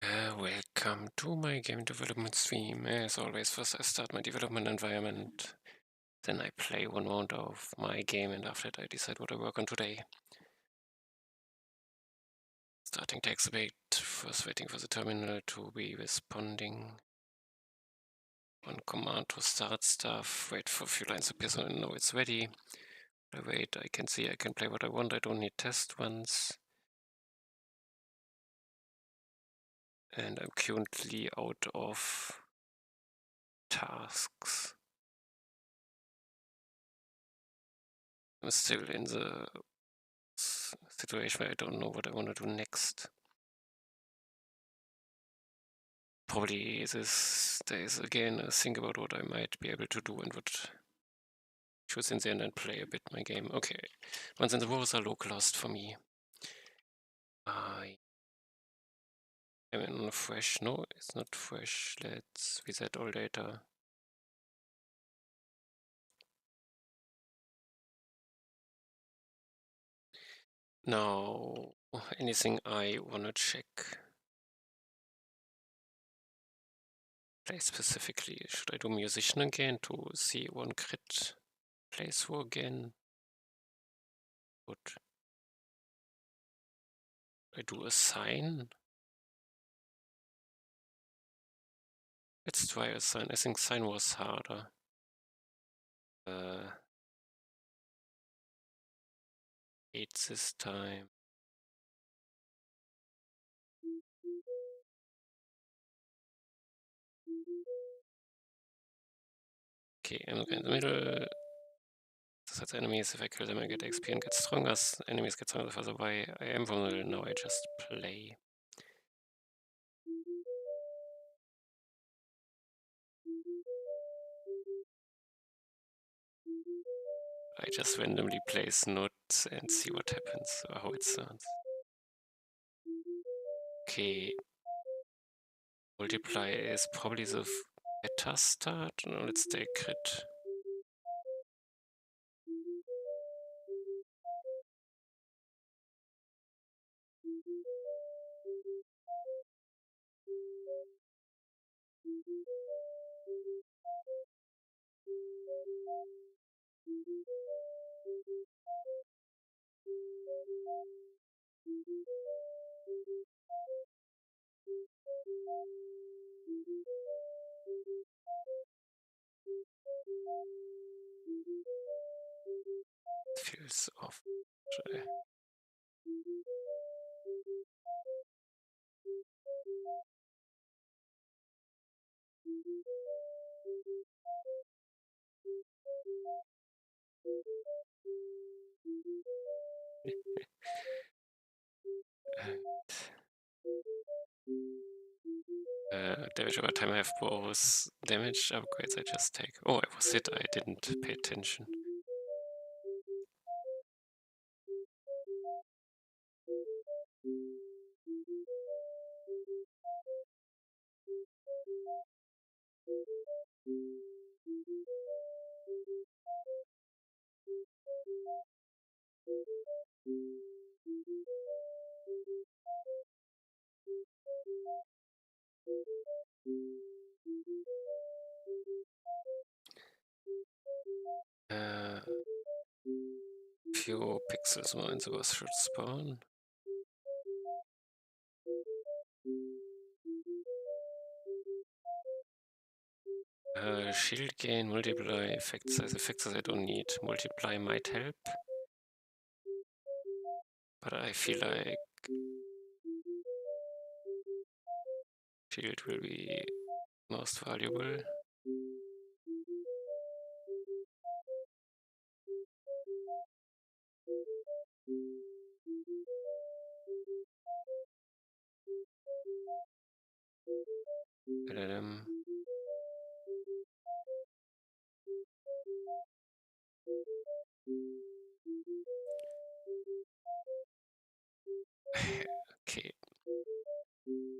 Welcome to my game development stream. As always, first I start my development environment, then I play 1 round of my game, and after that I decide what I work on today. Starting takes a bit, first waiting for the terminal to be responding. One command to start stuff, wait for a few lines of so I know it's ready. I wait, I can see I can play what I want, I don't need test ones. And I'm currently out of tasks. I'm still in the situation where I don't know what I want to do next. Probably there is again a thing about what I might be able to do and what choose in the end and play a bit my game. Okay, once in the walls are localized for me. I am in fresh. No, it's not fresh. Let's reset all data. Now, anything I want to check. Play specifically. Should I do musician again to see one crit playthrough again? Good. I do a sign. Let's try a sign. I think sign was harder. 8 this time. Okay, I'm in the middle. This hurts enemies. If I kill them, I get XP and get stronger. As enemies get stronger the further away I am from the middle. Now I just play. I just randomly place notes and see what happens or how it sounds. Okay. Multiply is probably the better start. No, let's take crit. Feels off. Damage over time I have both damage upgrades I just take. Oh, I was hit, I didn't pay attention. Few pixels more in the boss should spawn. Shield gain, multiply, effects I don't need. Multiply might help. But I feel like shield will be most valuable. Okay.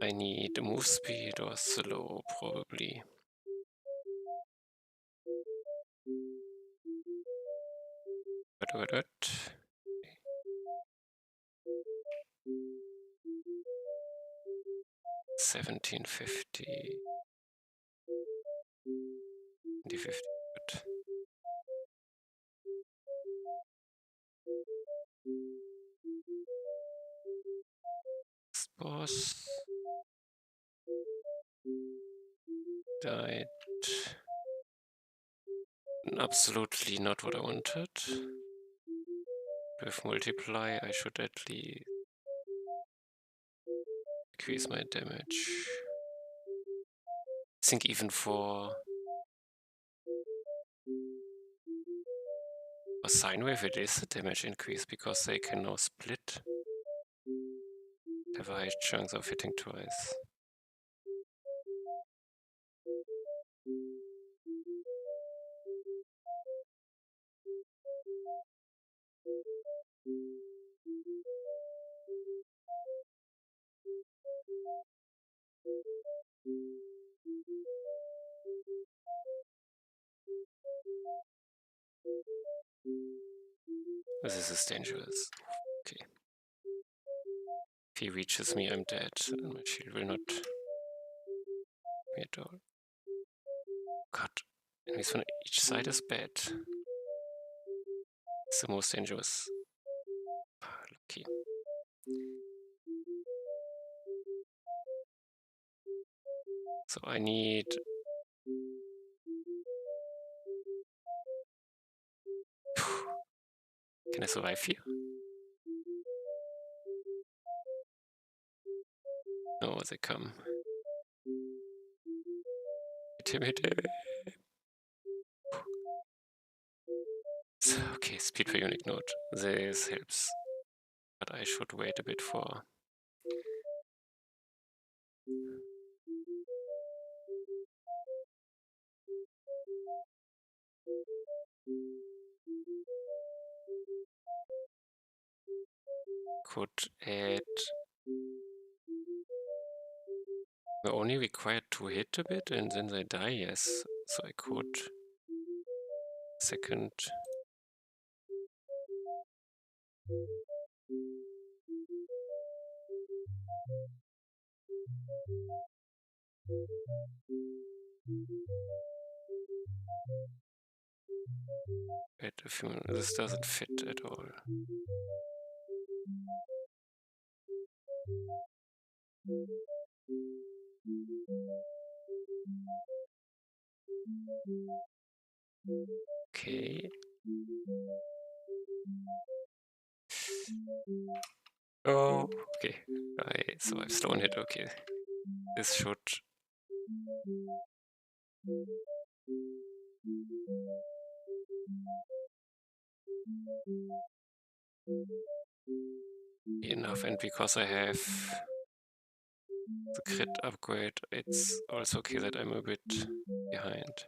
I need move speed or slow, probably. What? 1750. 2050, good. Boss died. Absolutely not what I wanted. With multiply, I should at least increase my damage. I think even for a sine wave, it is a damage increase because they can now split. Have a high chance of hitting twice. This is dangerous. Okay. If he reaches me, I'm dead, and my shield will not me at all. God, enemies from each side is bad. It's the most dangerous. Lucky. So I need... Can I survive here? No, they come. Hit him, hit him. So, okay, speed per unique node. This helps. But I should wait a bit for... Could add... We're only required to hit a bit and then they die, yes. So I could... Second... Wait a few minutes. This doesn't fit at all. Okay. Oh, okay. I survived stone hit, okay. This should... be enough, and because I have the crit upgrade, it's also okay that I'm a bit behind.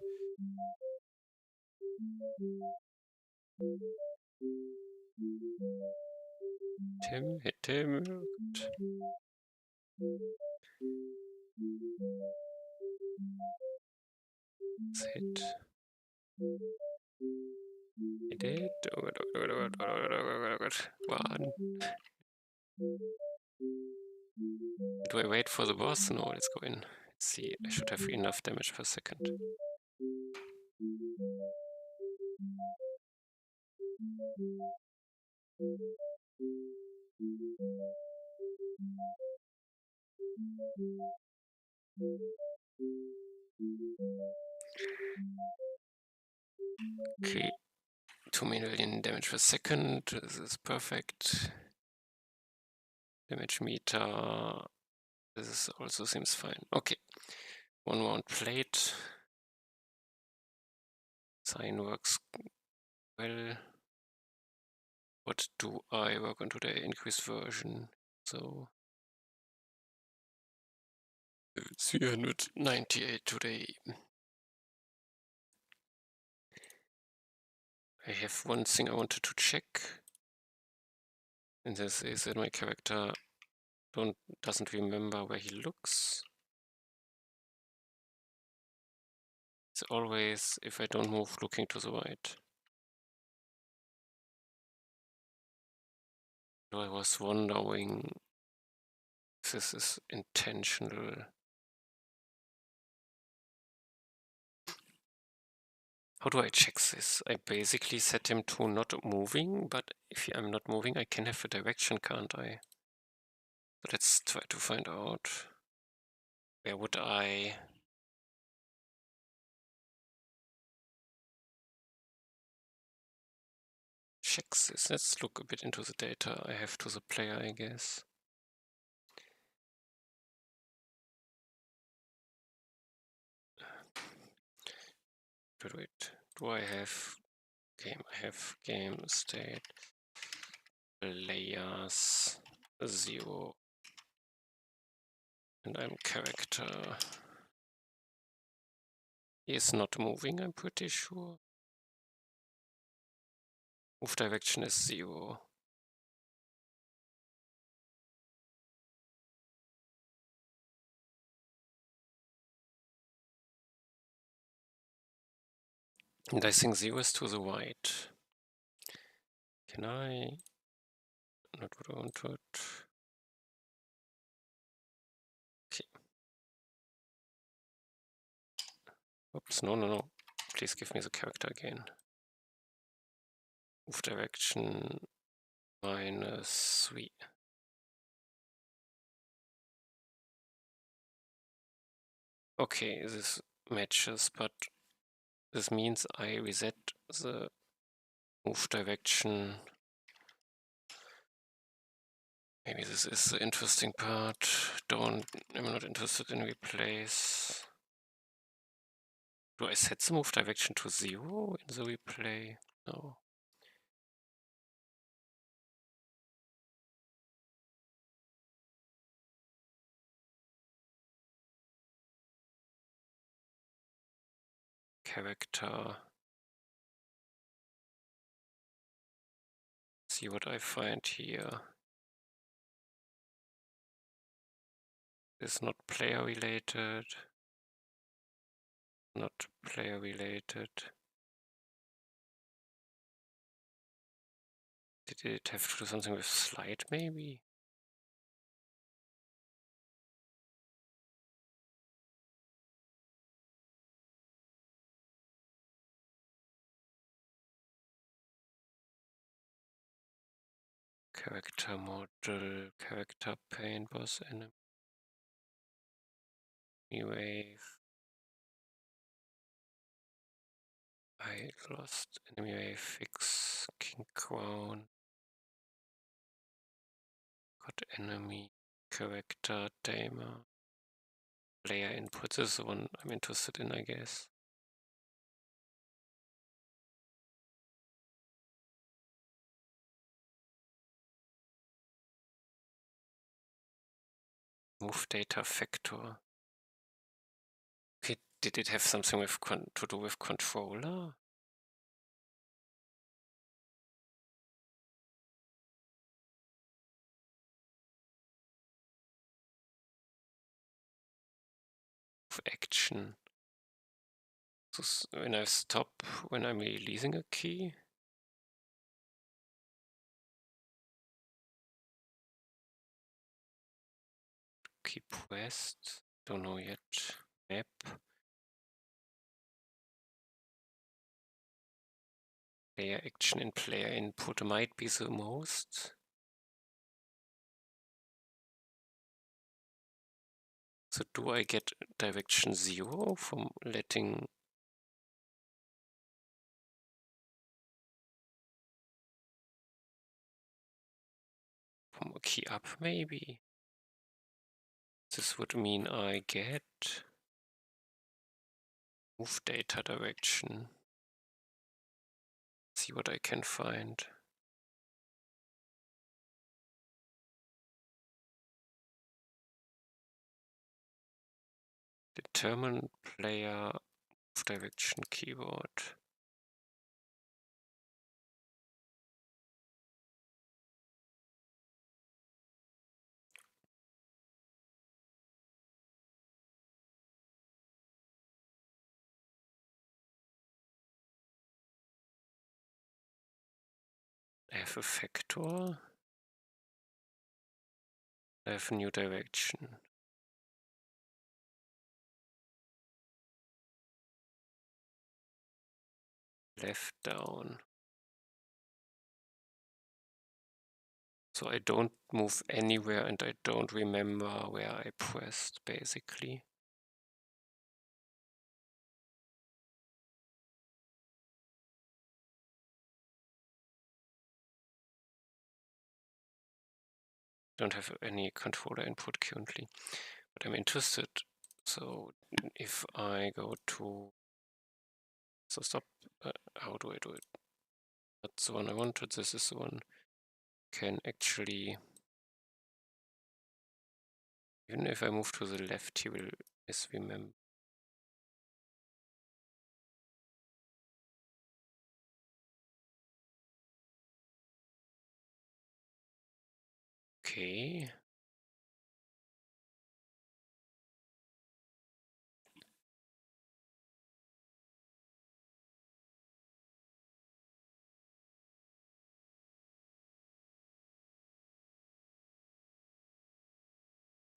Hit him. Good. Let's hit. Hit it. Oh god, oh god, oh god, oh god, oh god, oh god. One. Do I wait for the boss? No, let's go in. Let's see, I should have enough damage per second. Okay, 2 million damage per second. This is perfect. Damage meter. This also seems fine. Okay, 1 round plate. Sign works well. What do I work on today? Increased version. So 398 today. I have one thing I wanted to check. And this is that my character doesn't remember where he looks. It's always, if I don't move, looking to the right. So I was wondering if this is intentional. How do I check this? I basically set him to not moving, but if I'm not moving, I can have a direction, can't I? So let's try to find out. Where would I... check this? Let's look a bit into the data I have to the player, I guess. Wait, do I have game? I have game state players 0 and I'm character. He is not moving, I'm pretty sure. Move direction is 0. And I think 0 is to the right. Can I? Not what I wanted. Okay. Oops, no. Please give me the character again. Move direction -3. Okay, this matches, but this means I reset the move direction. Maybe this is the interesting part. I'm not interested in replace. Do I set the move direction to 0 in the replay? No. Character. See what I find here. It's not player related. Not player related. Did it have to do something with slide maybe? Character model, character pane, boss enemy wave. I lost enemy wave, fix, king crown. Got enemy, character, daemon. Player input, this is the one I'm interested in, I guess. Move data factor. Okay, did it have something with to do with controller? Of action. So when I stop, when I'm releasing a key. Keep west. Don't know yet. Map. Player action and player input might be the most. So do I get direction 0 from letting from a key up maybe? This would mean I get move data direction. See what I can find. Determine player move direction keyword. I have a factor. I have a new direction. left down. So I don't move anywhere and I don't remember where I pressed, basically. Don't have any controller input currently, but I'm interested. So if I go to, so stop, how do I do it? That's the one I wanted, this is the one. Can actually, even if I move to the left, he will misremember. Okay.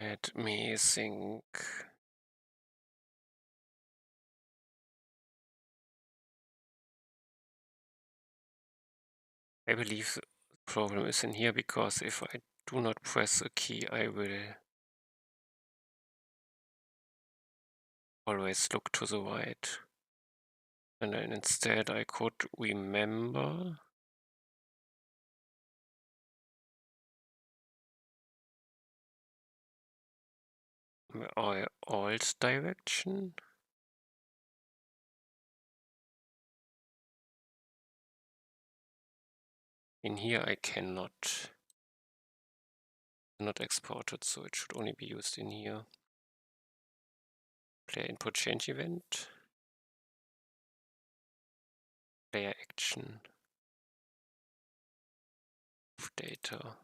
Let me think. I believe the problem is in here because if I do not press a key, I will always look to the right. And then instead I could remember my alt direction. In here I cannot export it, so it should only be used in here. Player input change event. Player action. Move data.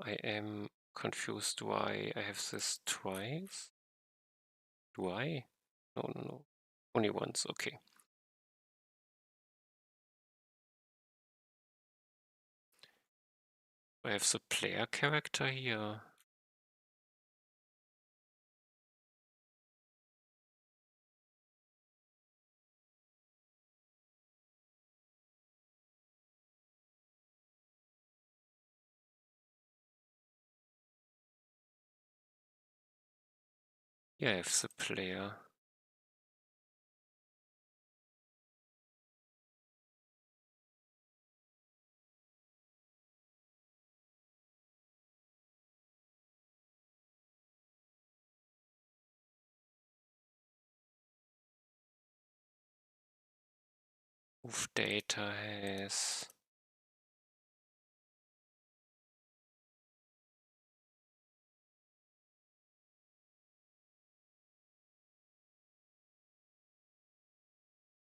I am confused why I have this twice. Do I? No. Only once, okay. I have the player character here. Yeah, I have the player. Move data has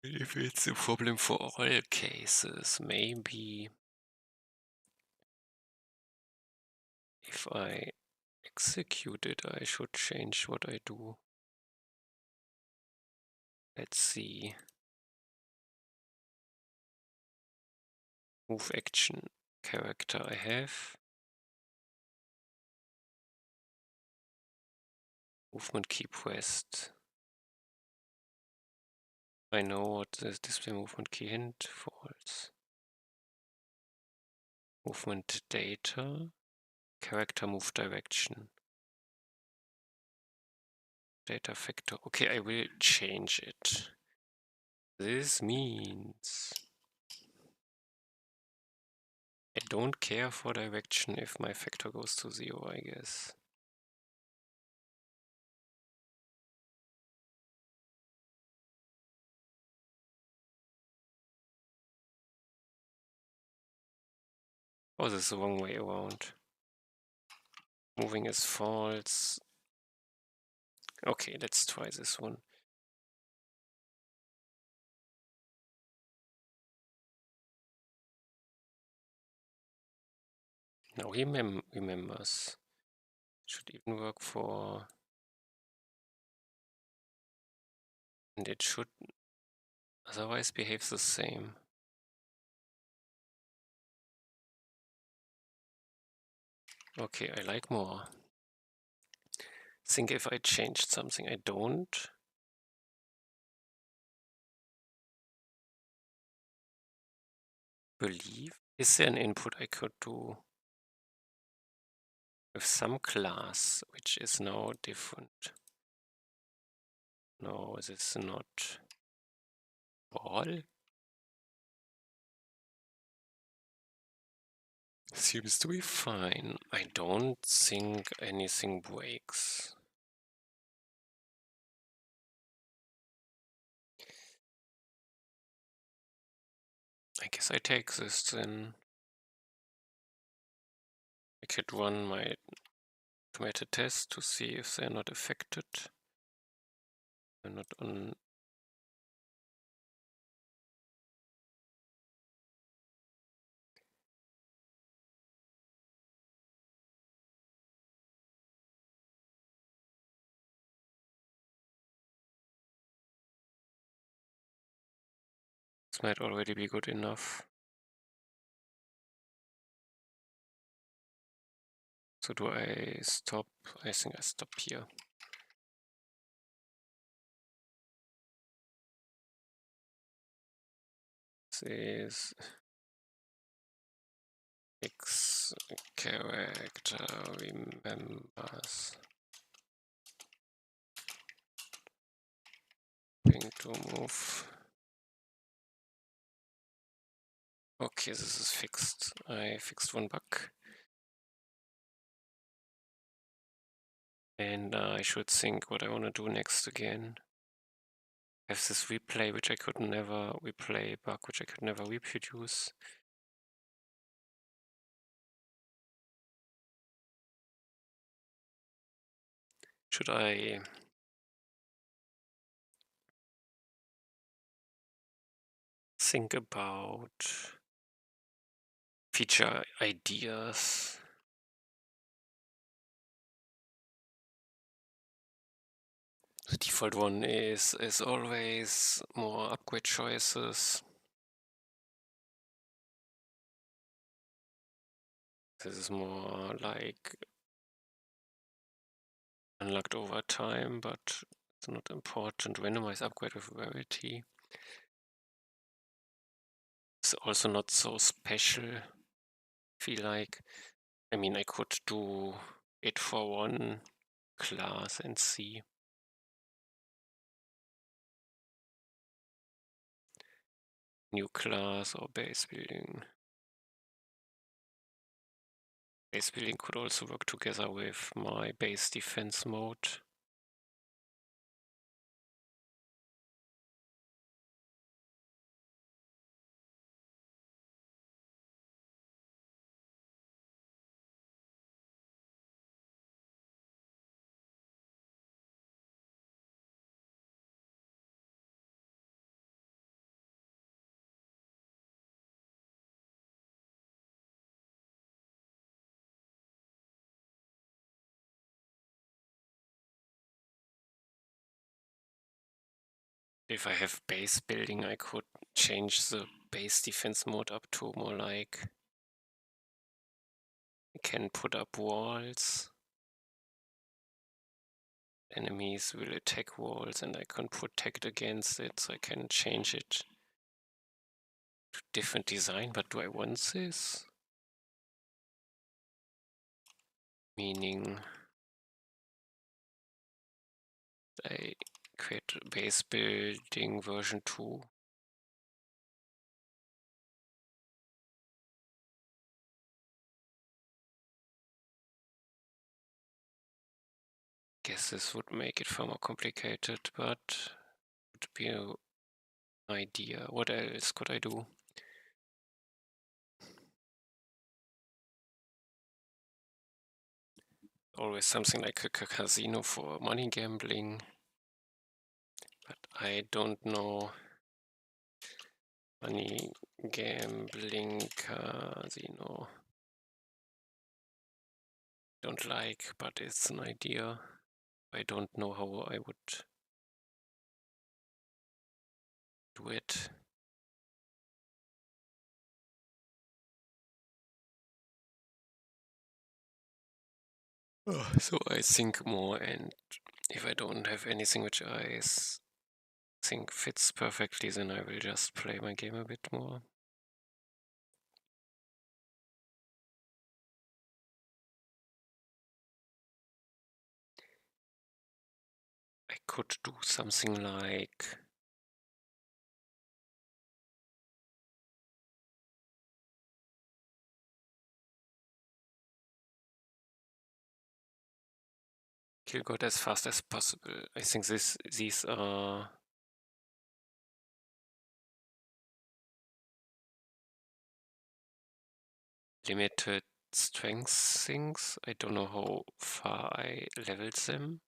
if it's a problem for all cases, maybe if I execute it, I should change what I do. Let's see. Move action character I have. Movement key pressed. I know what the display movement key hint, false. Movement data, character move direction. Data factor. Okay, I will change it. This means I don't care for direction if my factor goes to 0, I guess. Oh, this is the wrong way around. Moving is false. Okay, let's try this one. Now he remembers. Should even work for... And it should otherwise behave the same. Okay, I like more. think if I changed something, I don't. Believe. Is there an input I could do with some class which is now different? No, this is not all. Seems to be fine. I don't think anything breaks. I guess I take this then. I could run my automated test to see if they're not affected. They're not on. This might already be good enough. So do I stop? I think I stop here. This X character remembers thing to move. Okay, this is fixed. I fixed one bug. And I should think what I want to do next again. I have this replay which I could never replay bug which I could never reproduce. Should I think about feature ideas? The default one is always more upgrade choices. This is more like unlocked over time, but it's not important. Randomize upgrade with rarity. It's also not so special. Feel like, I mean, I could do it for one class and see. New class or base building. Base building could also work together with my base defense mode. If I have base building, I could change the base defense mode up to more like I can put up walls. Enemies will attack walls and I can protect against it, so I can change it to different design. But do I want this? Meaning I create base building version 2. Guess this would make it far more complicated, but would be an idea. What else could I do? Always something like a casino for money gambling, but I don't know. Money gambling casino. Don't like, but it's an idea. I don't know how I would do it. So I think more, and if I don't have anything which I think fits perfectly, then I will just play my game a bit more. I could do something like kill God as fast as possible. I think these are limited strength things. I don't know how far I leveled them.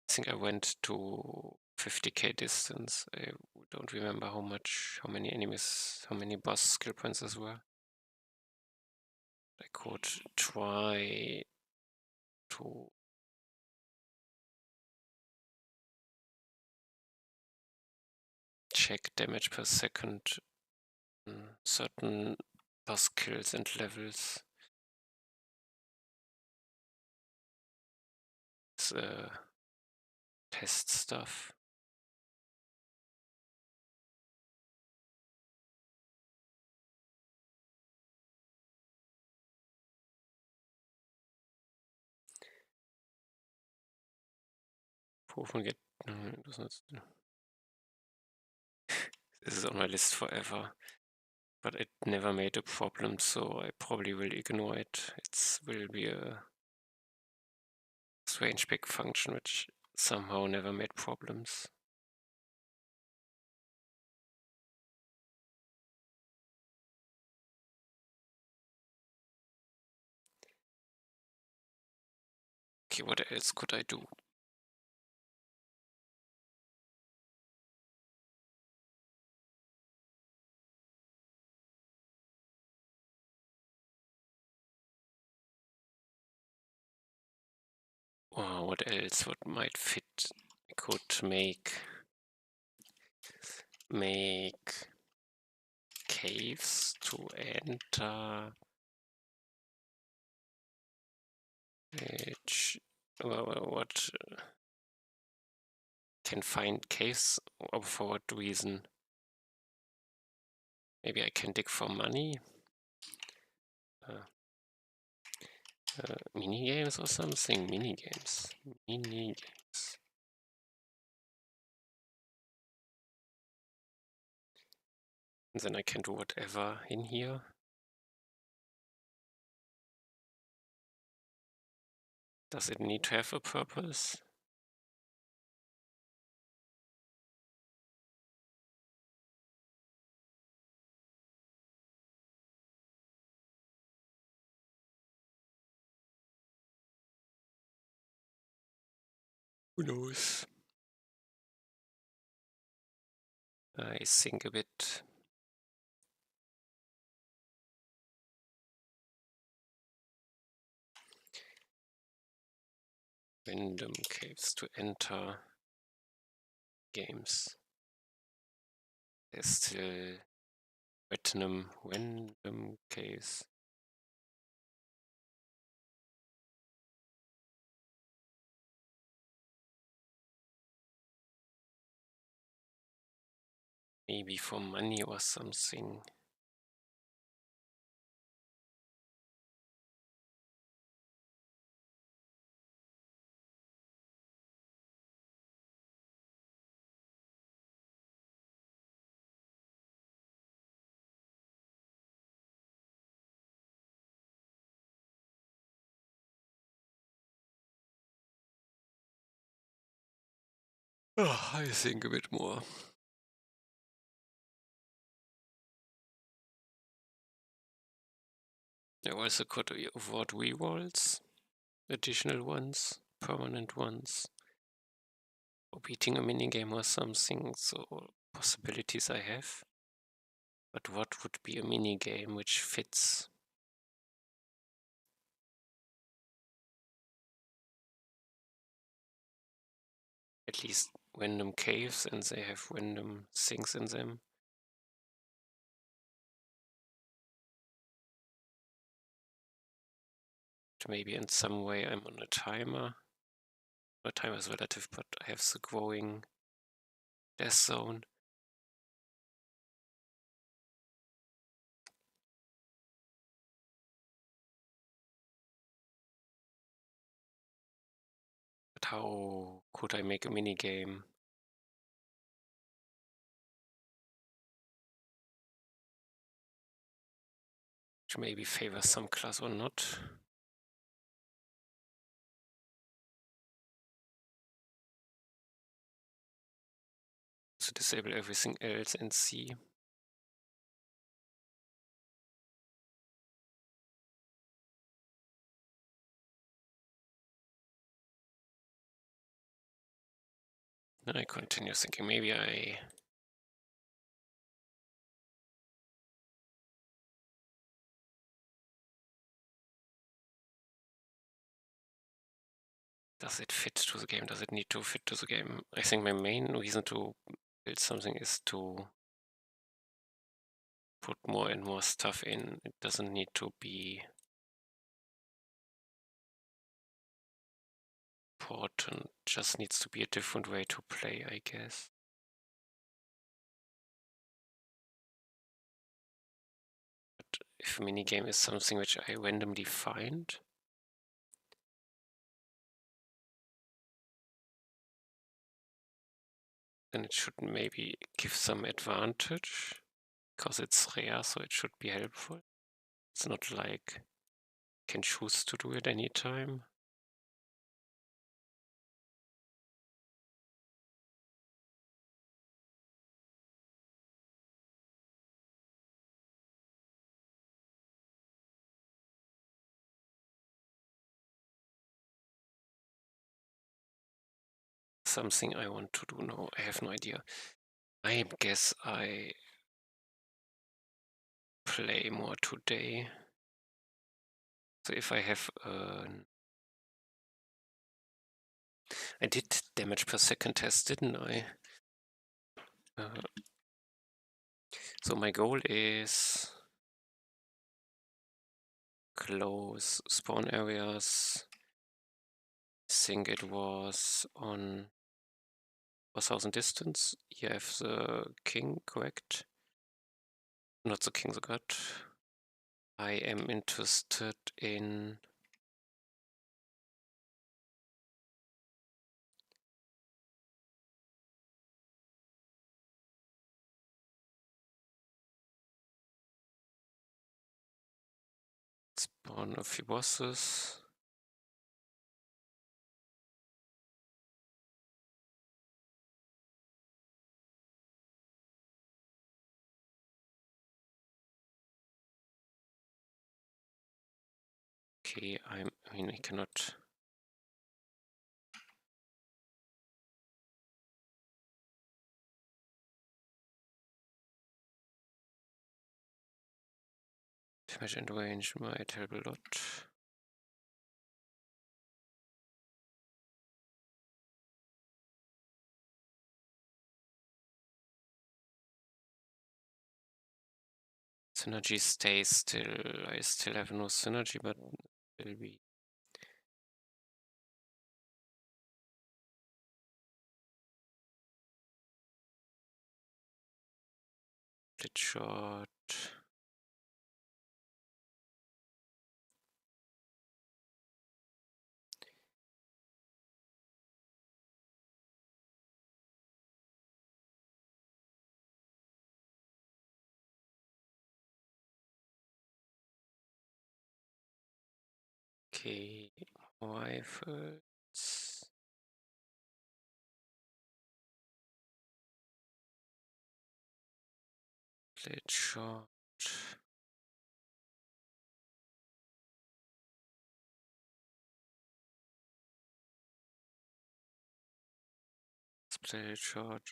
I think I went to 50k distance. I don't remember how many enemies, how many boss skill points there were. I could try to check damage per second on certain boss kills and levels. It's test stuff. Proven get this is on my list forever, but it never made a problem, so I probably will ignore it. It will be a strange big function which somehow never made problems. Okay, what else could I do? What else? What might fit? I could make caves to enter. Which what can find caves? For what reason? Maybe I can dig for money. Mini games or something. Mini games. And then I can do whatever in here. Does it need to have a purpose? Who knows? I think a bit. Random caves to enter games. There's still random caves. Maybe for money or something. Oh, I think a bit more. I also could afford rerolls, additional ones, permanent ones, or beating a minigame or something, so possibilities I have. But what would be a minigame which fits? At least random caves and they have random things in them. Maybe in some way I'm on a timer. A timer is relative, but I have the growing death zone. But how could I make a mini game? Which maybe favors some class or not. So disable everything else and see. Then I continue thinking maybe I does it fit to the game? Does it need to fit to the game? I think my main reason to build something is to put more and more stuff in. It doesn't need to be important, just needs to be a different way to play, I guess. But if a minigame is something which I randomly find, then it should maybe give some advantage, because it's rare, so it should be helpful. It's not like I can choose to do it anytime. Something I want to do now, I have no idea. I guess I play more today. So if I have I did damage per second test, didn't I? So my goal is close spawn areas. I think it was on 4,000 distance. You have the king, correct? Not the king, the god. I am interested in spawn a few bosses. Okay, I mean, I cannot. Damage and range might help a lot. Synergy stays still. I still have no synergy, but will be. Split shot. Okay, rifles. Split shot. Split shot.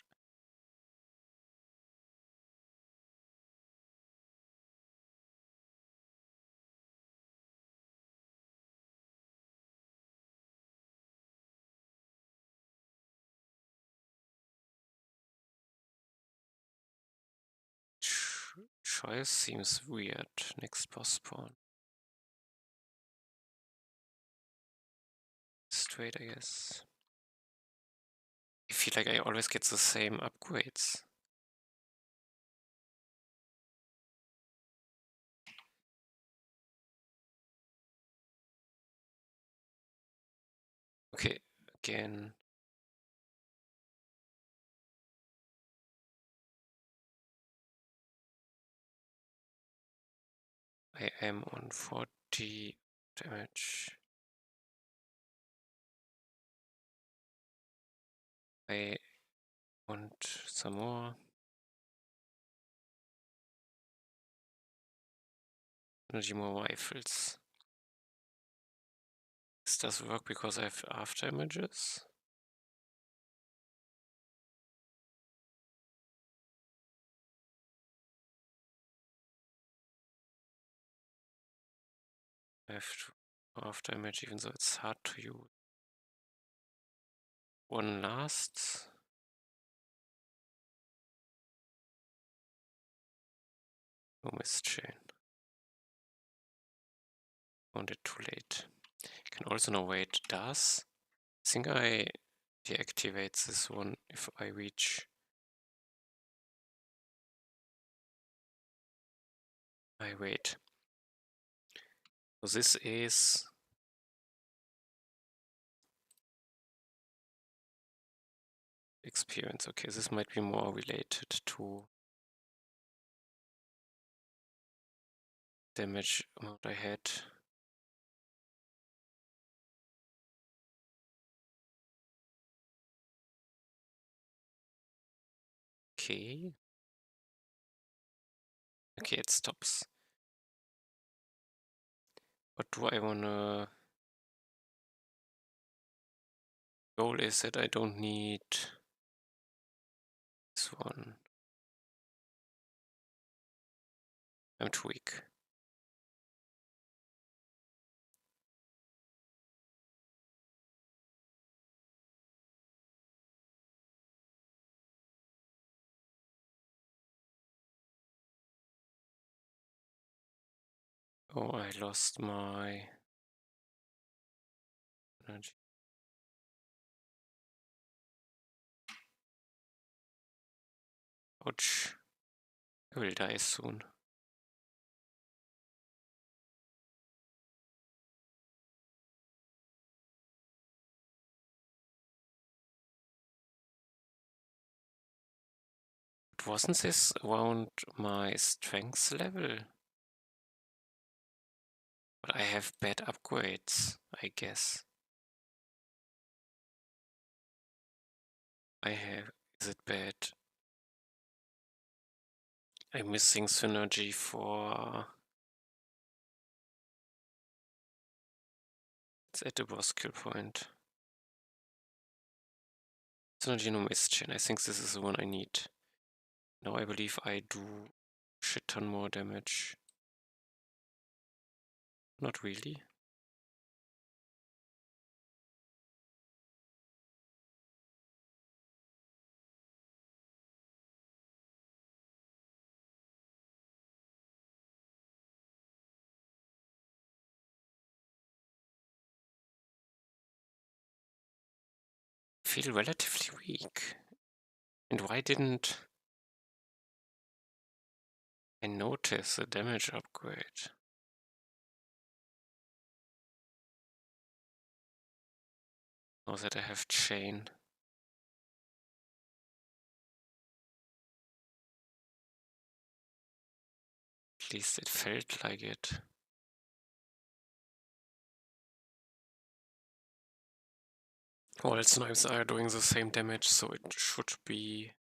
Choice seems weird. Next boss spawn. straight, I guess. I feel like I always get the same upgrades. Okay, again. I am on 40 damage. I want some more. Energy more rifles. This does work because I have after images. I have to after image even though it's hard to use. One lasts. No mist chain. Found it too late. Can also now wait, does. I think I deactivate this one if I reach. I wait. So this is experience. Okay, this might be more related to damage amount I had. Okay. Okay, it stops. What do I wanna... Goal is that I don't need this one. I'm too weak. Oh, I lost my energy. Ouch. I will die soon. But wasn't this around my strength level? But I have bad upgrades, I guess. I have... Is it bad? I'm missing synergy for... It's at the boss skill point. Synergy no mist chain. I think this is the one I need. Now I believe I do shit ton more damage. Not really. Feel relatively weak. And why didn't I notice the damage upgrade? Now that I have chain. At least it felt like it. All snipes are doing the same damage, so it should be...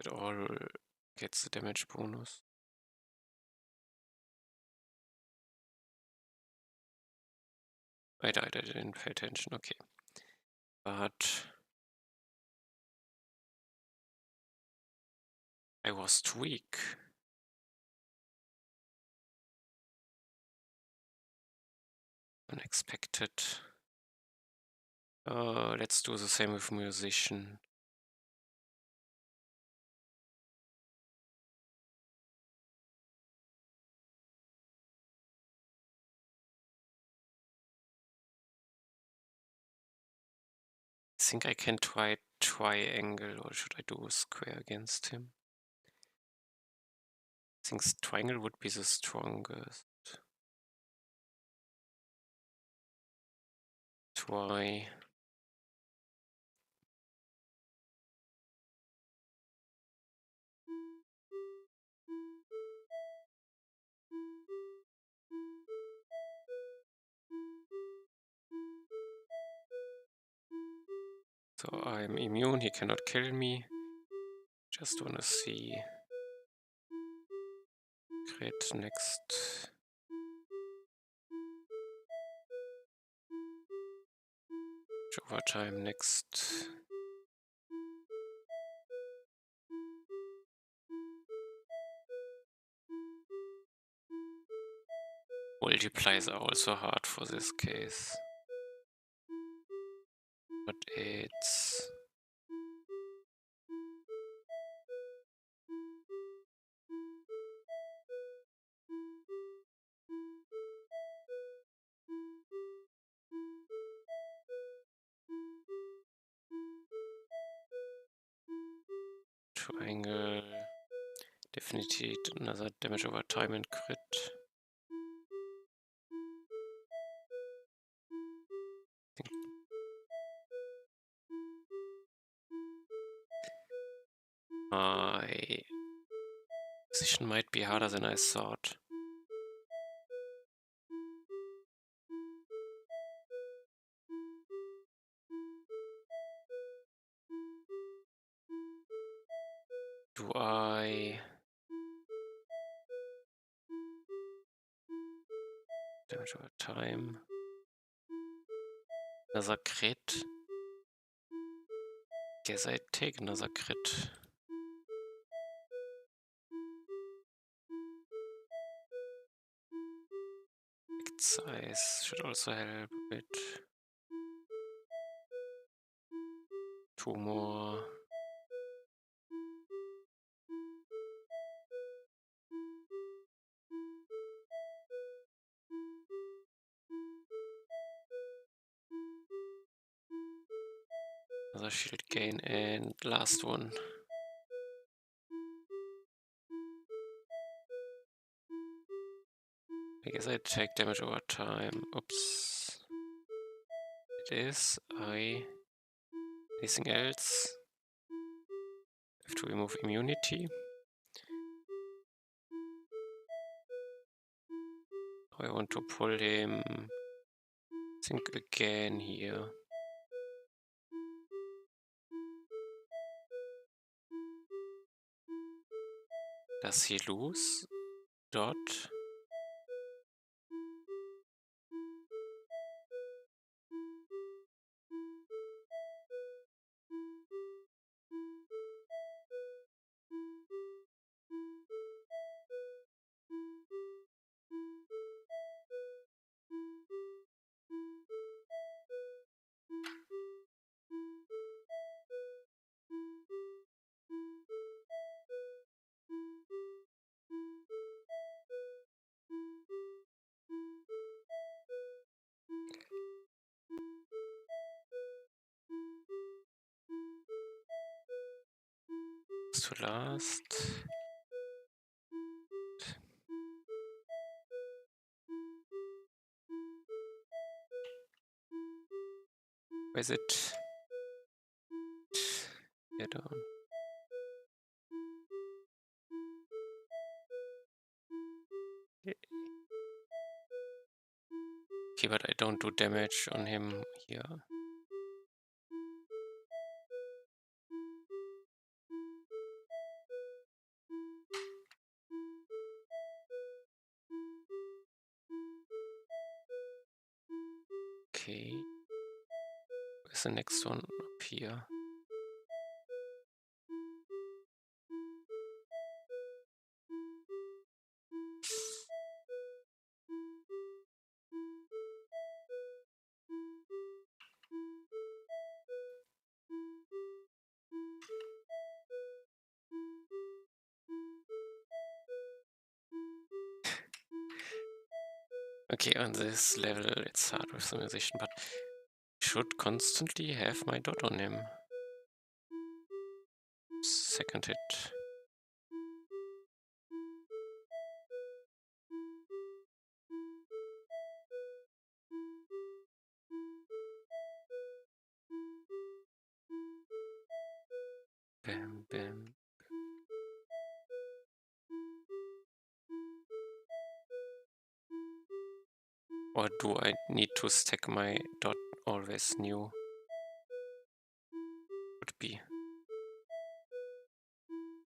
It all gets the damage bonus. I died, I didn't pay attention, okay. But... I was too weak. Unexpected. Let's do the same with musician. think I can try triangle, or should I do square against him? I think triangle would be the strongest. Try. So I'm immune, he cannot kill me. Just wanna see. Crit next. Overtime next. Multiplies are also hard for this case. But it's... Triangle. Definitely another damage over time and crit. My position might be harder than I thought. Do I... Damage over time. Another crit. Guess I take another crit. Size should also help a bit. 2 more. Another shield gain and last one. I guess I take damage over time. Oops. It is. Anything else? Have to remove immunity. I want to pull him. Think again here. Does he lose? Dot. To last. Where is it? Here down. Okay, but I don't do damage on him here. Okay. Where's the next one? Up here. Okay, on this level it's hard with the musician, but should constantly have my dot on him. Second hit. Bam, bam. Or do I need to stack my dot always new? Would be.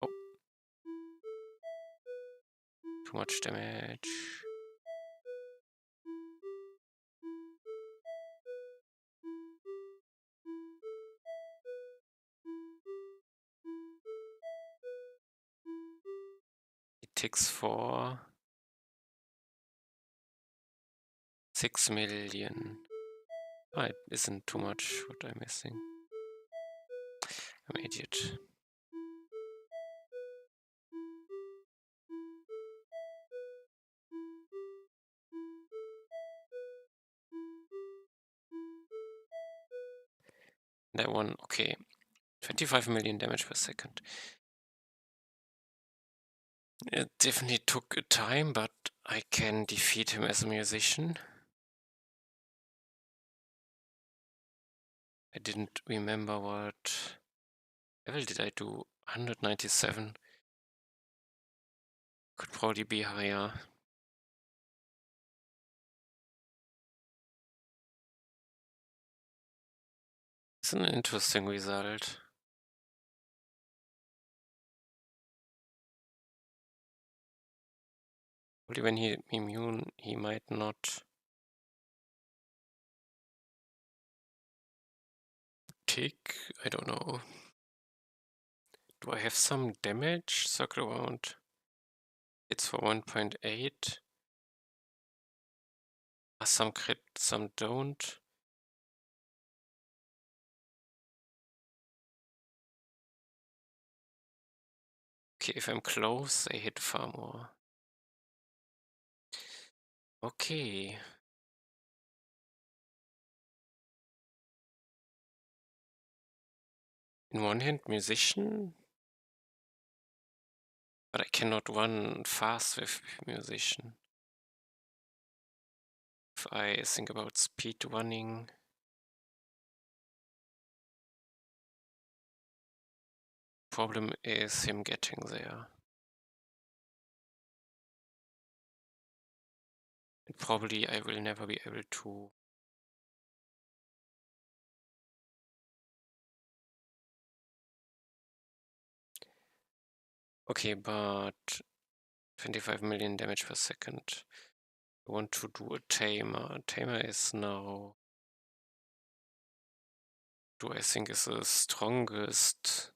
Oh. Too much damage. It ticks for 6 million. Ah, it isn't too much what I'm missing. I'm an idiot. That one, okay. 25 million damage per second. It definitely took a time, but I can defeat him as a musician. I didn't remember what level did I do. 197. Could probably be higher. It's an interesting result. Only when he immune, he might not tick. I don't know. Do I have some damage? Circle around. It's for 1.8. Some crit, some don't. Okay, if I'm close, I hit far more. Okay. In one hand, musician. But I cannot run fast with musician. If I think about speed running. Problem is him getting there. And probably I will never be able to. Okay, but 25 million damage per second. I want to do a tamer. Tamer is now. Do I think is the strongest?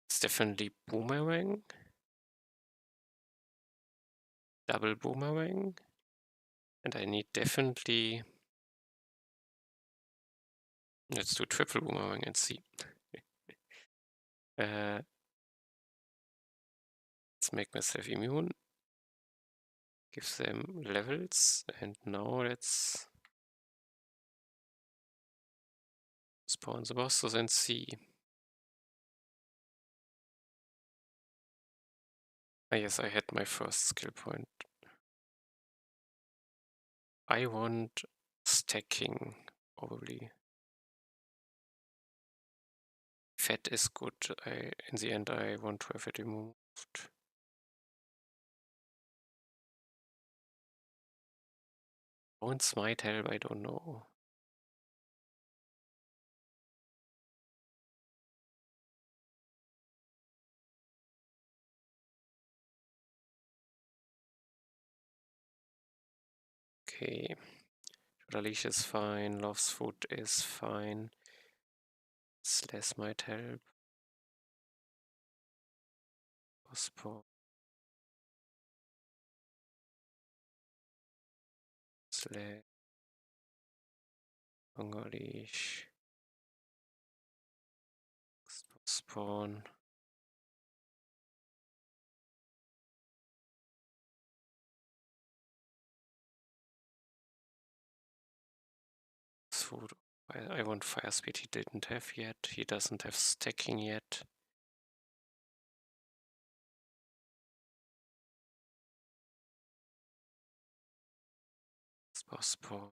It's definitely boomerang. Double boomerang. And I need definitely. Let's do triple boomerang and see. Let's make myself immune. Give them levels. And now let's spawn the bosses and see. Ah, yes, I had my first skill point. I want stacking, probably. Fat is good. In the end, I want to have it removed. Bones might help, I don't know. Okay. Leash is fine. Love's foot is fine. Slash might help. Ospo. Slash. Longer leash. Spawn. Food I want fire speed he didn't have yet. He doesn't have stacking yet. It's possible.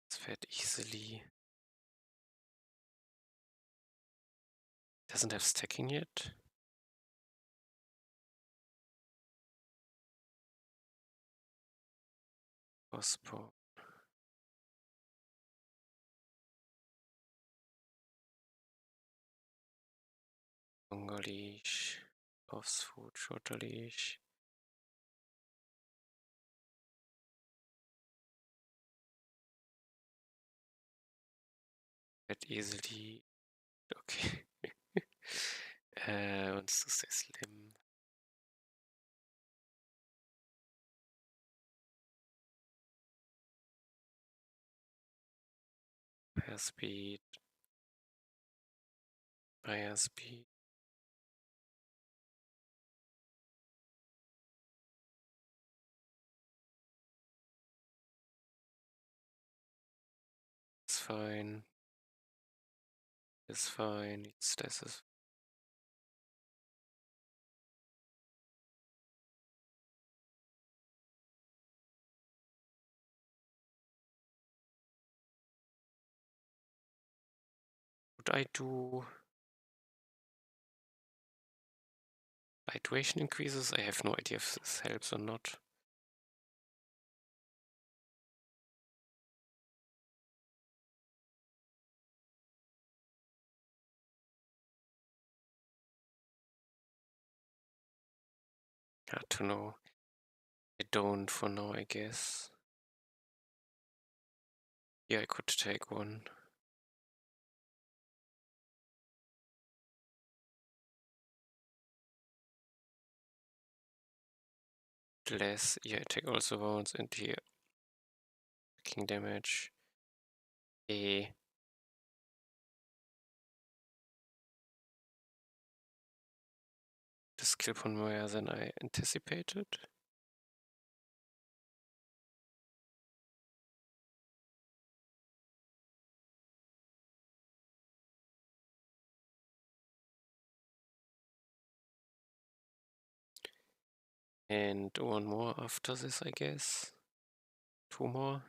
It's fed easily. Doesn't have stacking yet. Possible. Longer leash. Off's food, shorter leash. Fed easily. Okay. Wants to stay slim. Fire speed. Fire speed. It's fine. It's fine. It's this. Would I do light duration increases? I have no idea if this helps or not. Hard to know. I don't for now, I guess. Yeah, I could take one. Less. Yeah, I take also wounds and here. King damage. A. The skill point more than I anticipated. And one more after this, I guess. Two more.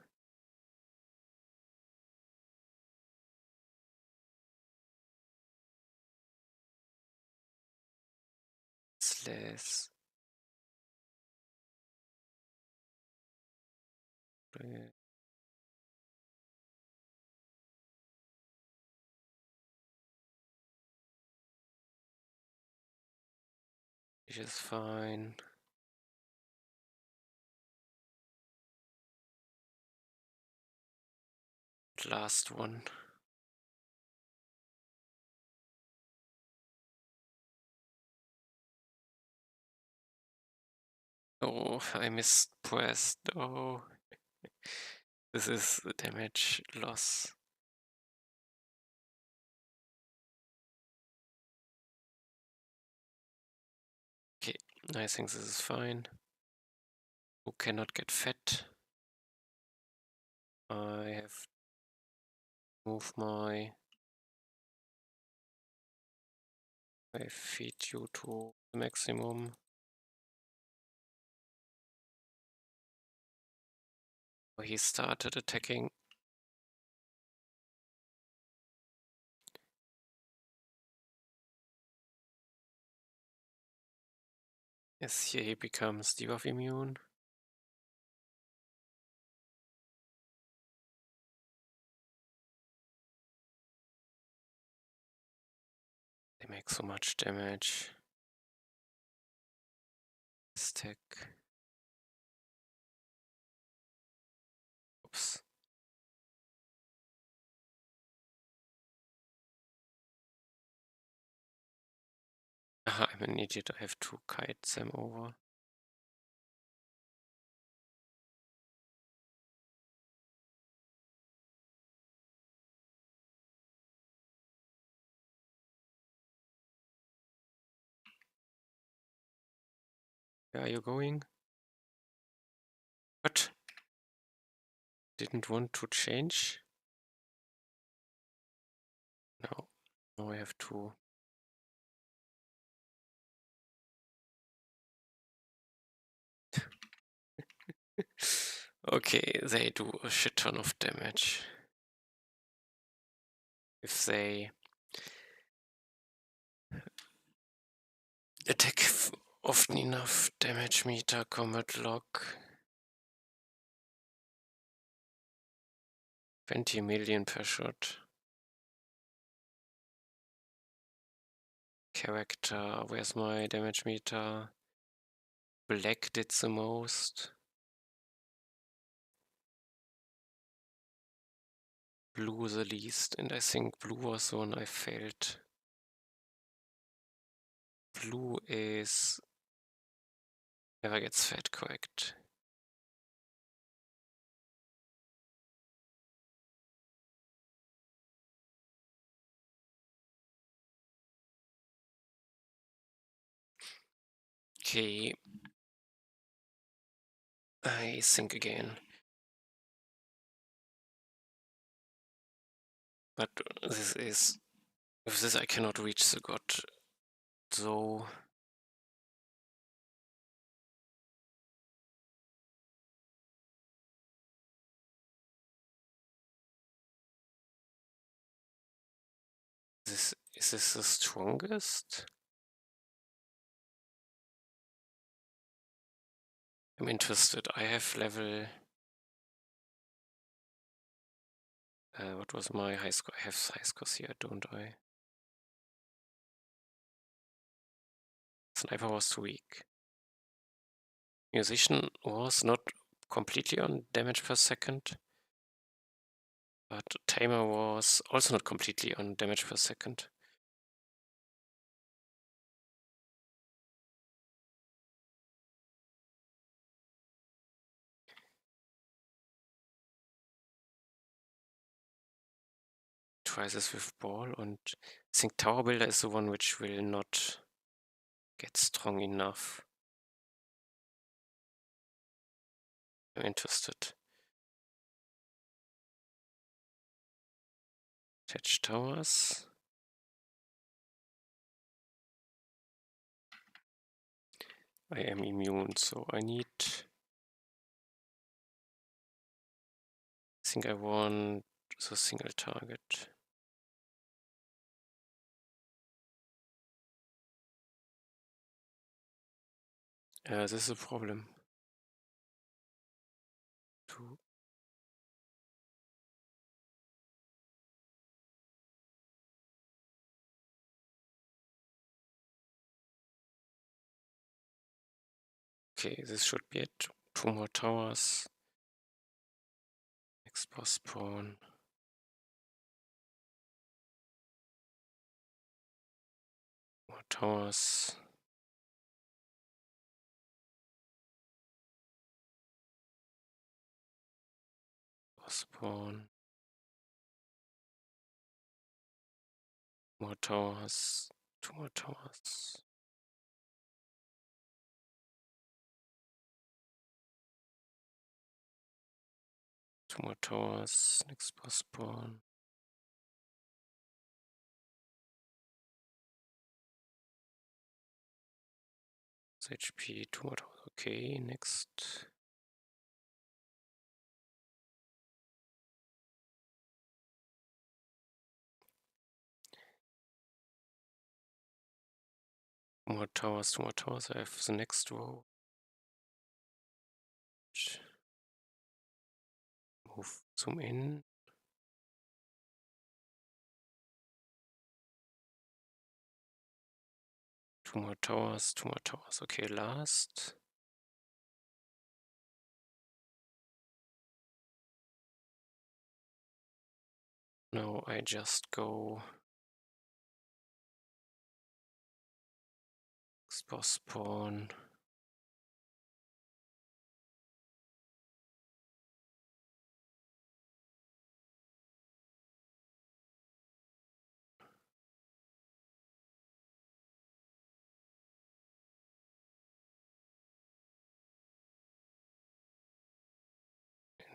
It's less. Which is fine. Last one. Oh, I mispressed. Oh. This is the damage loss. Okay, I think this is fine. Who cannot get fed? I have to move my I feed you to the maximum. He started attacking. Yes, here he becomes debuff immune. They make so much damage. Stack. Oops. Aha, I'm an idiot. I have to kite them over. Where are you going? What? Didn't want to change? No. Now I have to. Okay, they do a shit ton of damage. If they attack often enough, damage meter, combat log. 20 million per shot. Character, where's my damage meter? Black did the most. Blue the least, and I think blue was the one I failed. Blue is never gets fed, correct. Okay. I think again. But this is... With this I cannot reach the god. So... Is this the strongest? I'm interested. I have level... what was my high score? I have high scores here, don't I? Sniper was too weak. Musician was not completely on damage per second. But Tamer was also not completely on damage per second. Try this with ball, and I think Tower Builder is the one which will not get strong enough. I'm interested. Attach towers. I am immune, so I need... I think I want the single target. This is a problem. Okay, this should be it. 2 more towers. Next boss spawn. More towers. Boss spawn. More towers. 2 more towers. Two more towers, next boss spawn. HP, 2 more towers. Okay, next. More towers, 2 more towers. I have the next row. Move, zoom in. Two more towers, 2 more towers. Okay, last. Now I just go boss spawn.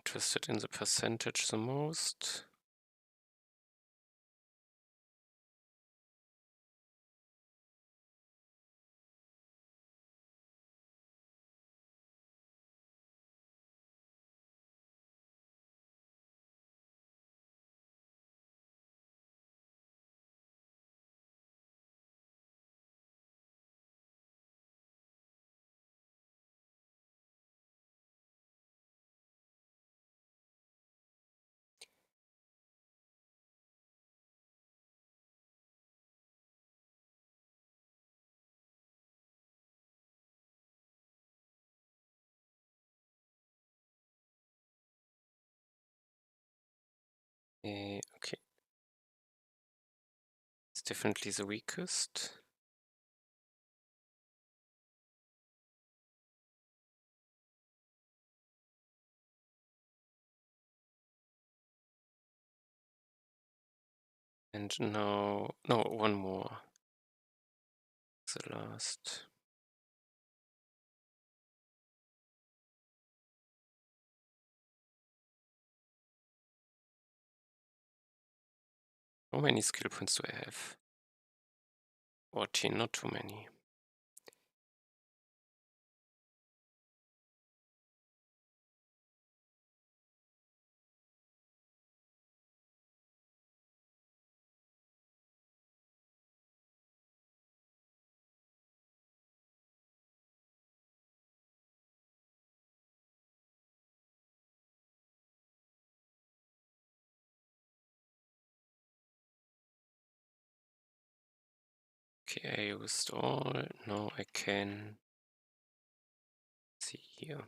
interested in the percentage the most. Okay. It's definitely the weakest. And now, no, one more. The last. How many skill points do I have? 14, not too many. Okay, I used all. Now I can see here.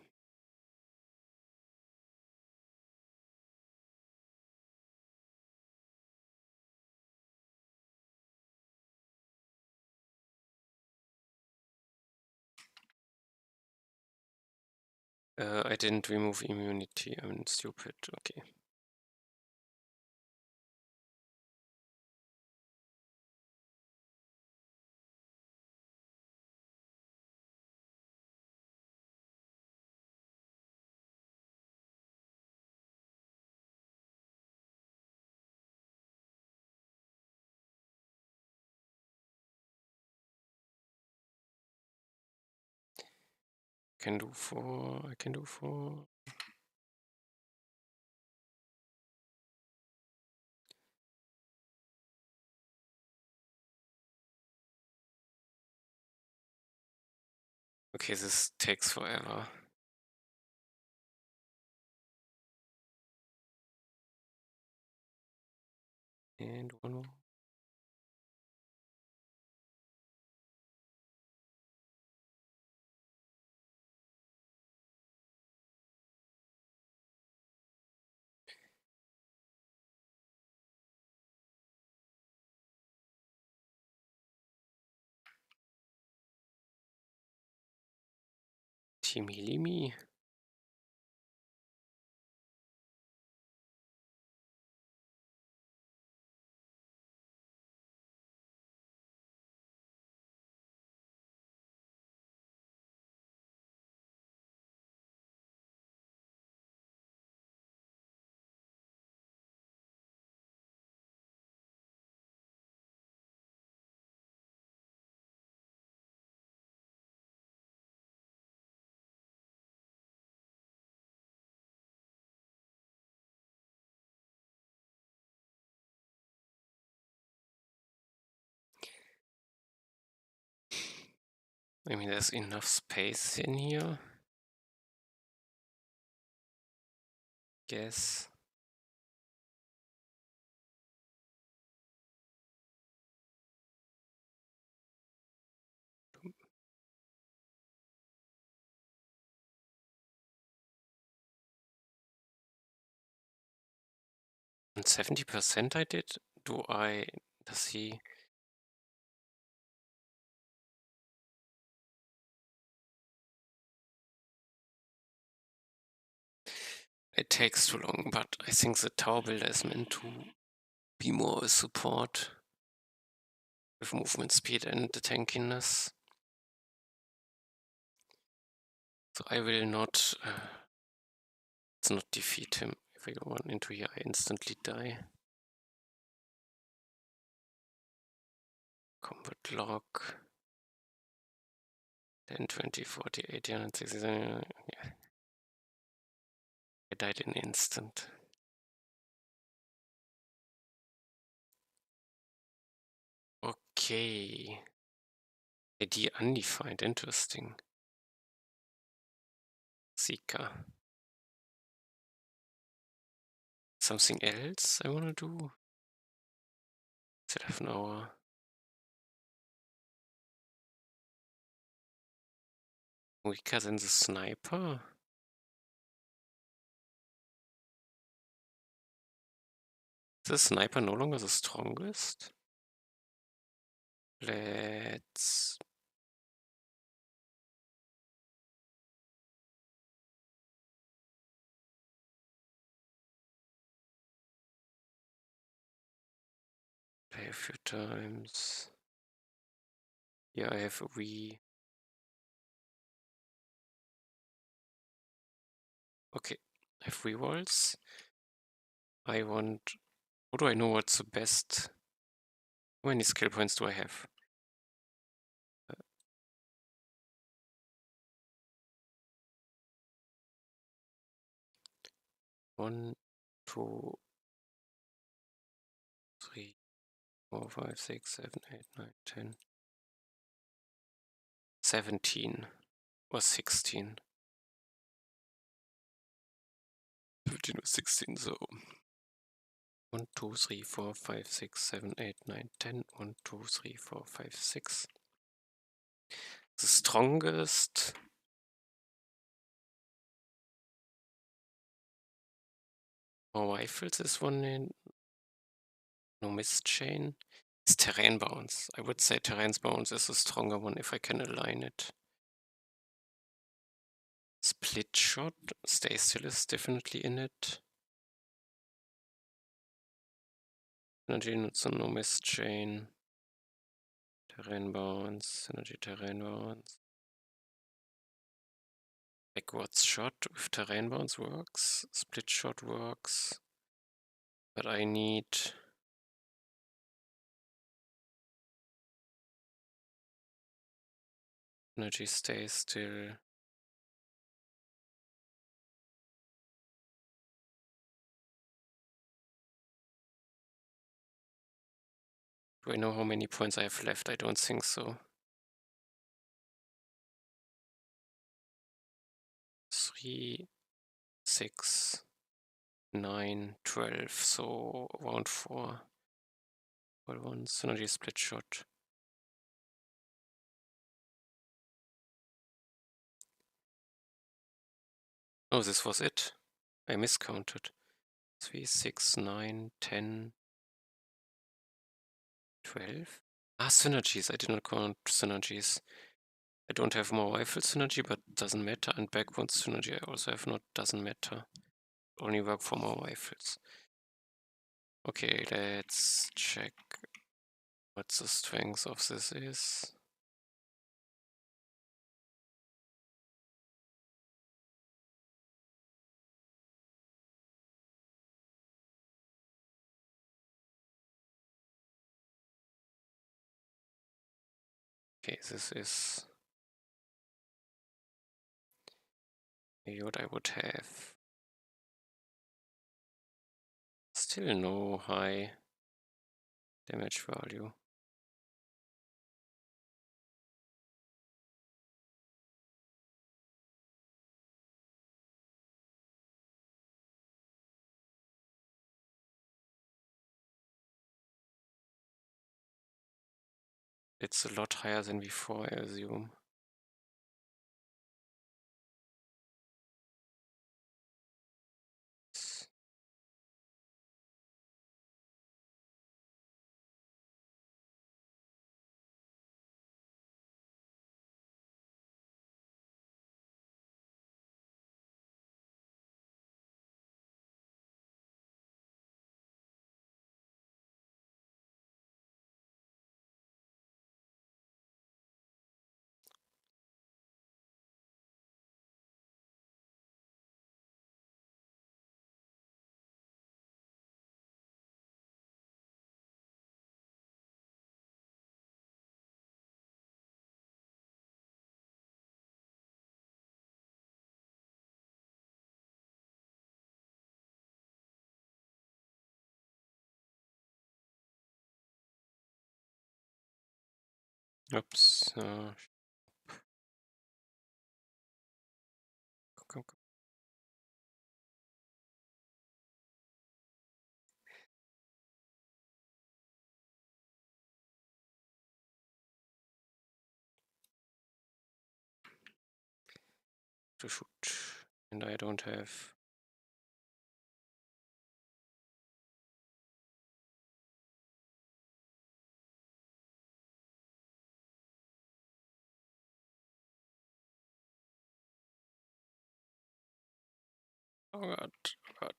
I didn't remove immunity. I'm stupid. Okay. Can do 4. I can do 4. Okay, this takes forever. And one more. Timmy Limi. I mean, there's enough space in here. Guess. And 70% I did? Does he? It takes too long, but I think the tower builder is meant to be more a support with movement speed and the tankiness. So I will not. Let's not defeat him. If I go on into here, I instantly die. Combat log. 10, 20, 40, 80, 160. Yeah. I died in an instant. Okay. ID undefined, interesting. Seeker. Something else I wanna do? Still have an hour. Weaker than the sniper? Is the sniper no longer the strongest? Let's... play a few times. Yeah, I have a Wii. Okay, I have rerolls. I want... How do I know what's the best? How many skill points do I have? 1, 2, 3, 4, 5, 6, 7, 8, 9, 10. 17 or 16. 15 or 16, so 1, 2, 3, 4, 5, 6, 7, 8, 9, 10. 1, 2, 3, 4, 5, 6. The strongest. More rifles is one in. No mist chain. It's terrain bounce. I would say terrain bounce is a stronger one if I can align it. Split shot. Stay still is definitely in it. Synergy nuts on no mist chain. Terrain bounce. Synergy terrain bounce. Backwards shot with terrain bounce works. Split shot works. But I need... Energy stays still. Do I know how many points I have left? I don't think so. 3, 6, 9, 12, so around 4. Well, one synergy split shot. Oh, this was it. I miscounted. 3, 6, 9, 10, 12. Ah, synergies. I did not count synergies. I don't have more rifle synergy, but doesn't matter. And backwards synergy I also have not, doesn't matter. Only work for more rifles. Okay, let's check what the strength of this is. Okay, this is what I would have. Still no high damage value. It's a lot higher than before, I assume. Oops. Come. To shoot. And I don't have. Oh god.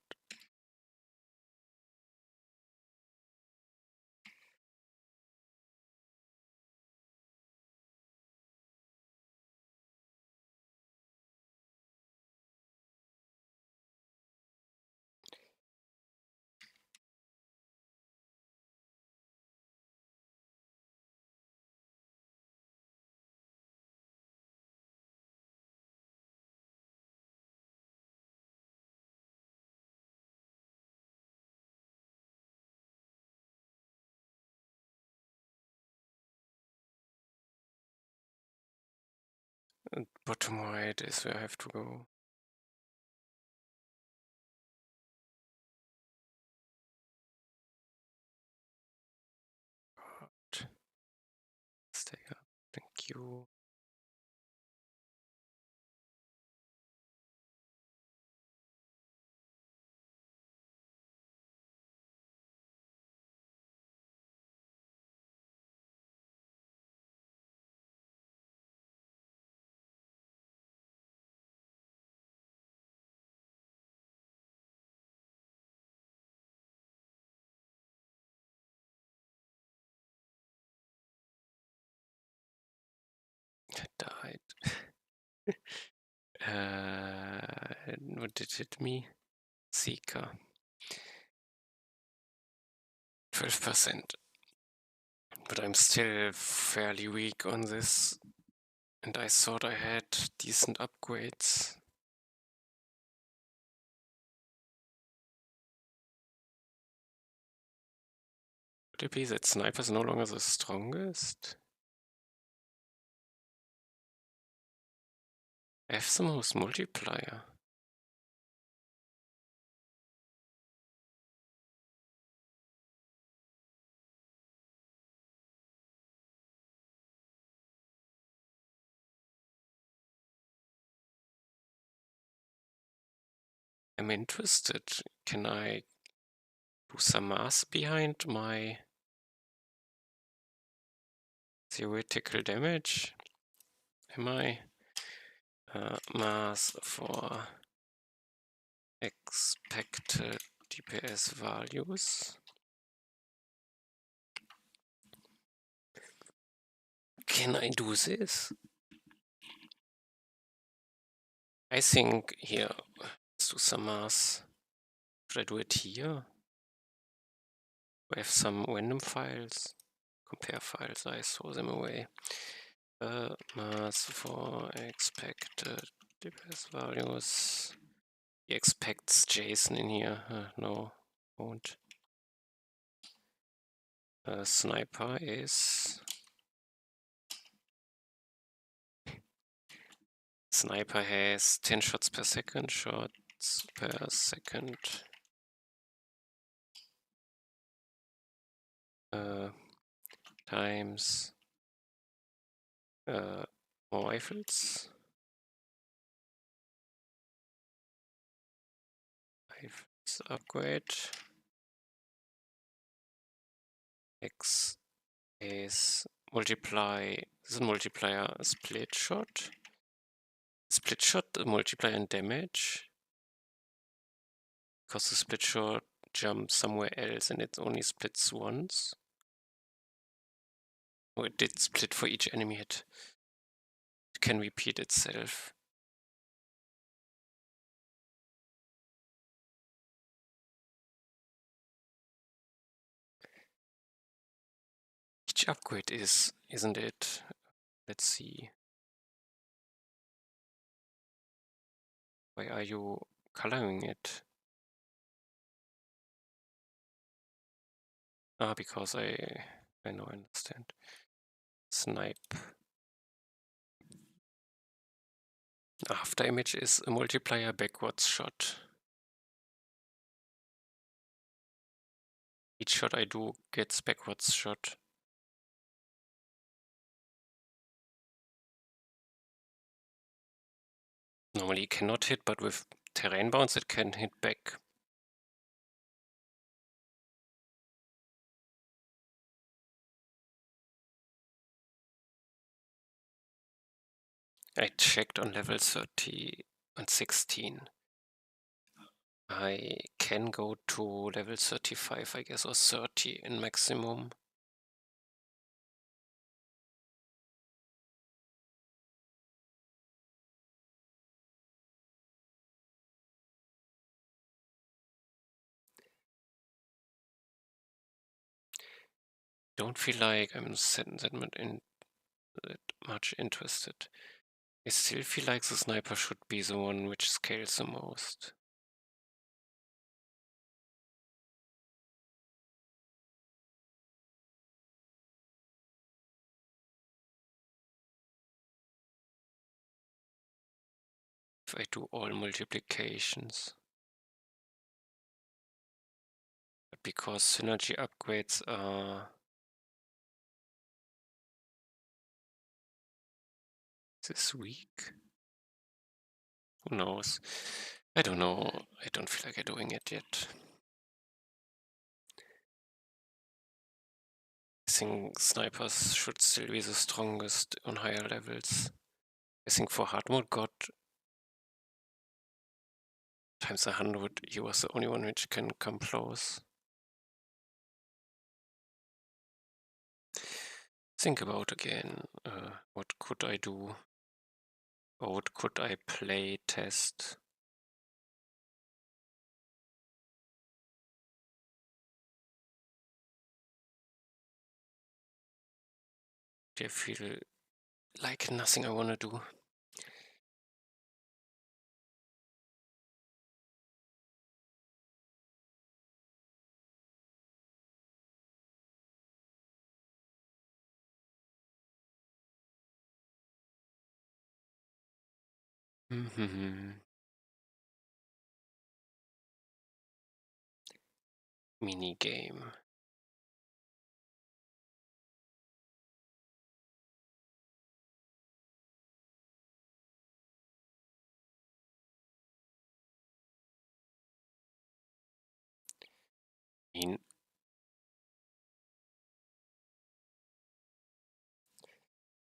Bottom right is where I have to go. Stay up. Thank you. I died. What did it hit me? Seeker. 12%. But I'm still fairly weak on this. And I thought I had decent upgrades. Could it be that sniper's no longer the strongest? I have the most multiplier. I'm interested. Can I do some math behind my theoretical damage? Am I? Math for expected DPS values. Can I do this? I think here, let's do some math. Should I do it here? We have some random files, compare files, I throw them away. Math for expected DPS values. He expects JSON in here. No, won't. Sniper is. Sniper has 10 shots per second, shots per second. Times more rifles. Rifles upgrade. X is multiply. This is multiplier split shot. Split shot multiplier in damage. Because the split shot jumps somewhere else and it only splits once. Oh, it did split for each enemy hit. It can repeat itself. Each upgrade is, isn't it? Let's see. Why are you coloring it? Because I know, I understand. Snipe. After image is a multiplier backwards shot. Each shot I do gets backwards shot. Normally it cannot hit, but with terrain bounce it can hit back. I checked on level 30 and 16. I can go to level 35, I guess, or 30 in maximum. Don't feel like I'm that much interested. I still feel like the sniper should be the one which scales the most. If I do all multiplications. But because synergy upgrades are... this week? Who knows? I don't know. I don't feel like I'm doing it yet. I think snipers should still be the strongest on higher levels. I think for hard mode god times 100, he was the only one which can come close. Think about again, what could I do? Or what could I play test? I feel like nothing I want to do. Mini game.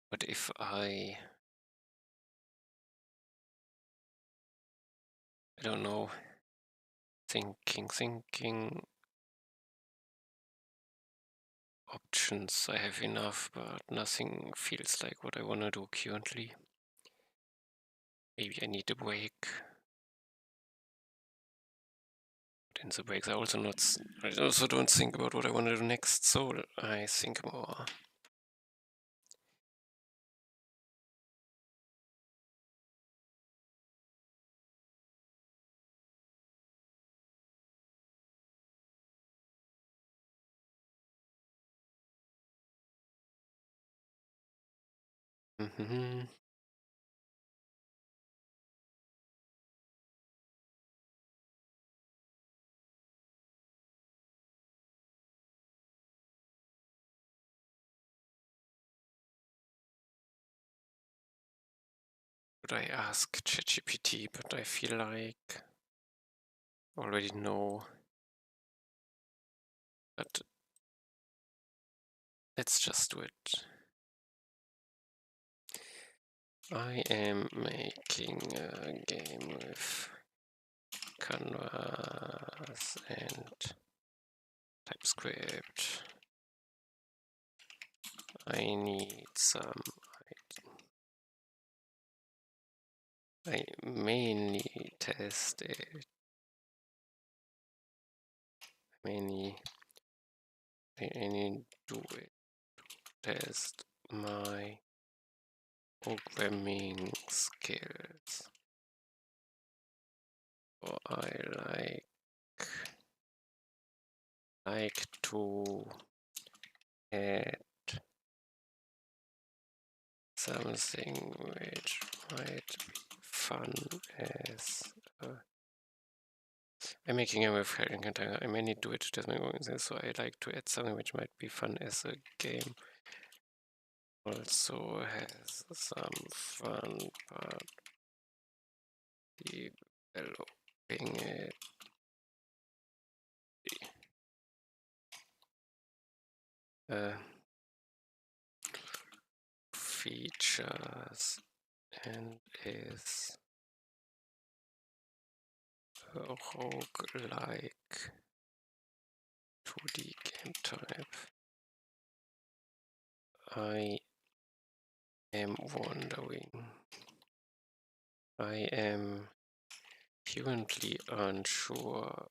But if I don't know, thinking, options I have enough, but nothing feels like what I want to do currently. Maybe I need a break. But in the breaks I also don't think about what I want to do next, so I think more. Could I ask ChatGPT, but I feel like I already know. But let's just do it. I am making a game with Canvas and TypeScript. I need some. I mainly test it. I need to test my programming skills. So I like to add something which might be fun as I'm making a with Helgen container. I may need to do it to test my own things, so I like to add something which might be fun as a game. Also has some fun part developing it. Features and is a roguelike 2D game type. I am wondering. I am currently unsure.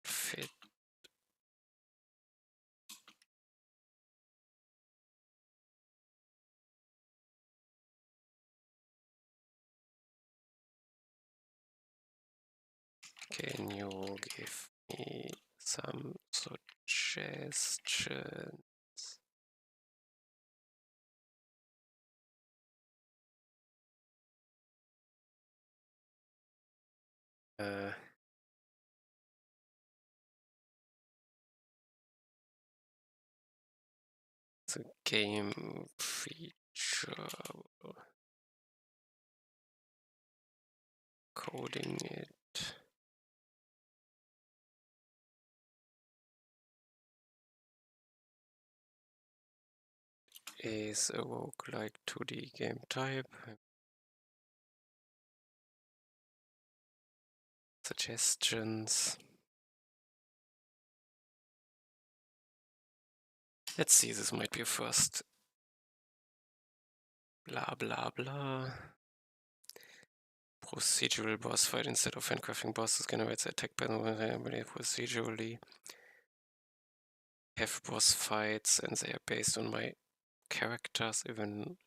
Fit Can you give me some suggestions? The game feature, coding it. Is a roguelike 2D game type. Suggestions. Let's see, this might be a first. Blah blah blah. Procedural boss fight instead of handcrafting bosses generates attack by procedurally. Have boss fights and they are based on my characters, even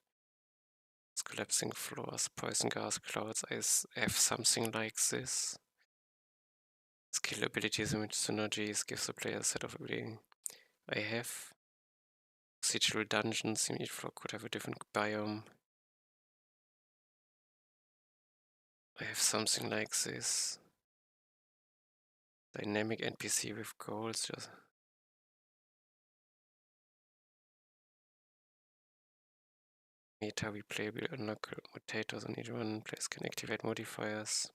collapsing floors, poison gas clouds. I have something like this. Skill abilities and synergies gives the player a set of ability. I have procedural dungeons. Each floor could have a different biome. I have something like this. Dynamic NPC with goals. Just meta replayable unlock mutators on each one. Players can activate modifiers.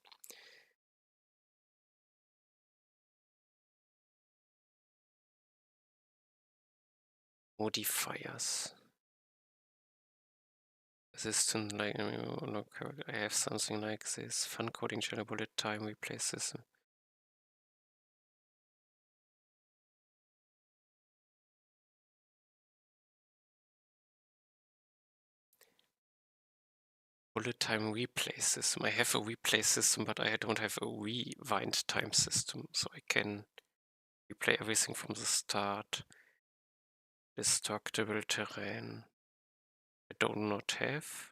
Assistant like I have something like this. Fun coding channel bullet time replace this. Bullet time replay system. I have a replay system, but I don't have a rewind time system, so I can replay everything from the start. Destructible terrain. I do not have.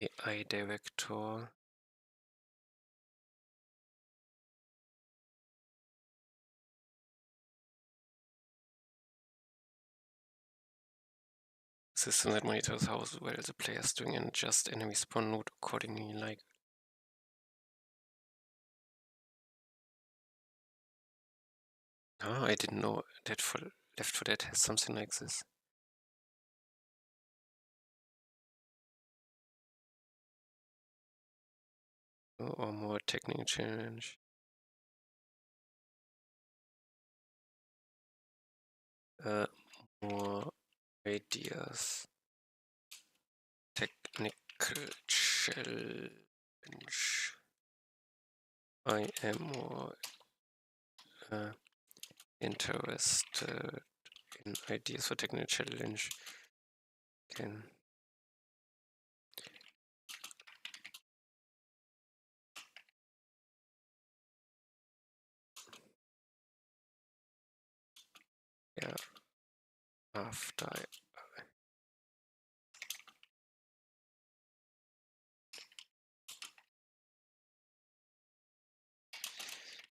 AI director. System that monitors how well the player is doing and adjust enemy spawn node accordingly. Like I didn't know that for Left 4 Dead has something like this. Or more technical challenge. More ideas. Technical challenge. I am more interested in ideas for technical challenge. Can after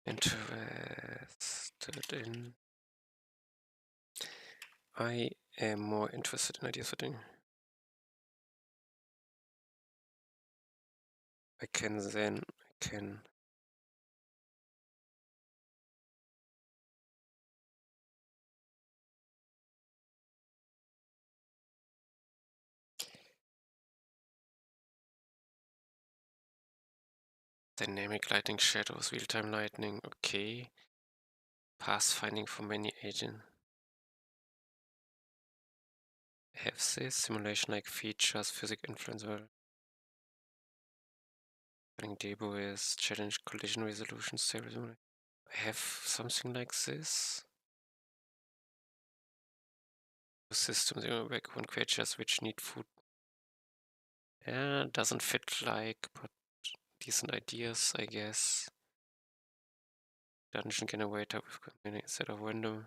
interested in. I am more interested in ideas for doing. I can dynamic lighting, shadows, real-time lighting, okay. Pathfinding for many agents. Have this simulation-like features, physics influence well. Debo is challenge collision resolution stable simulation. I have something like this. Systems back on creatures which need food. Yeah, doesn't fit like, but decent ideas, I guess. Dungeon generator with community instead of random.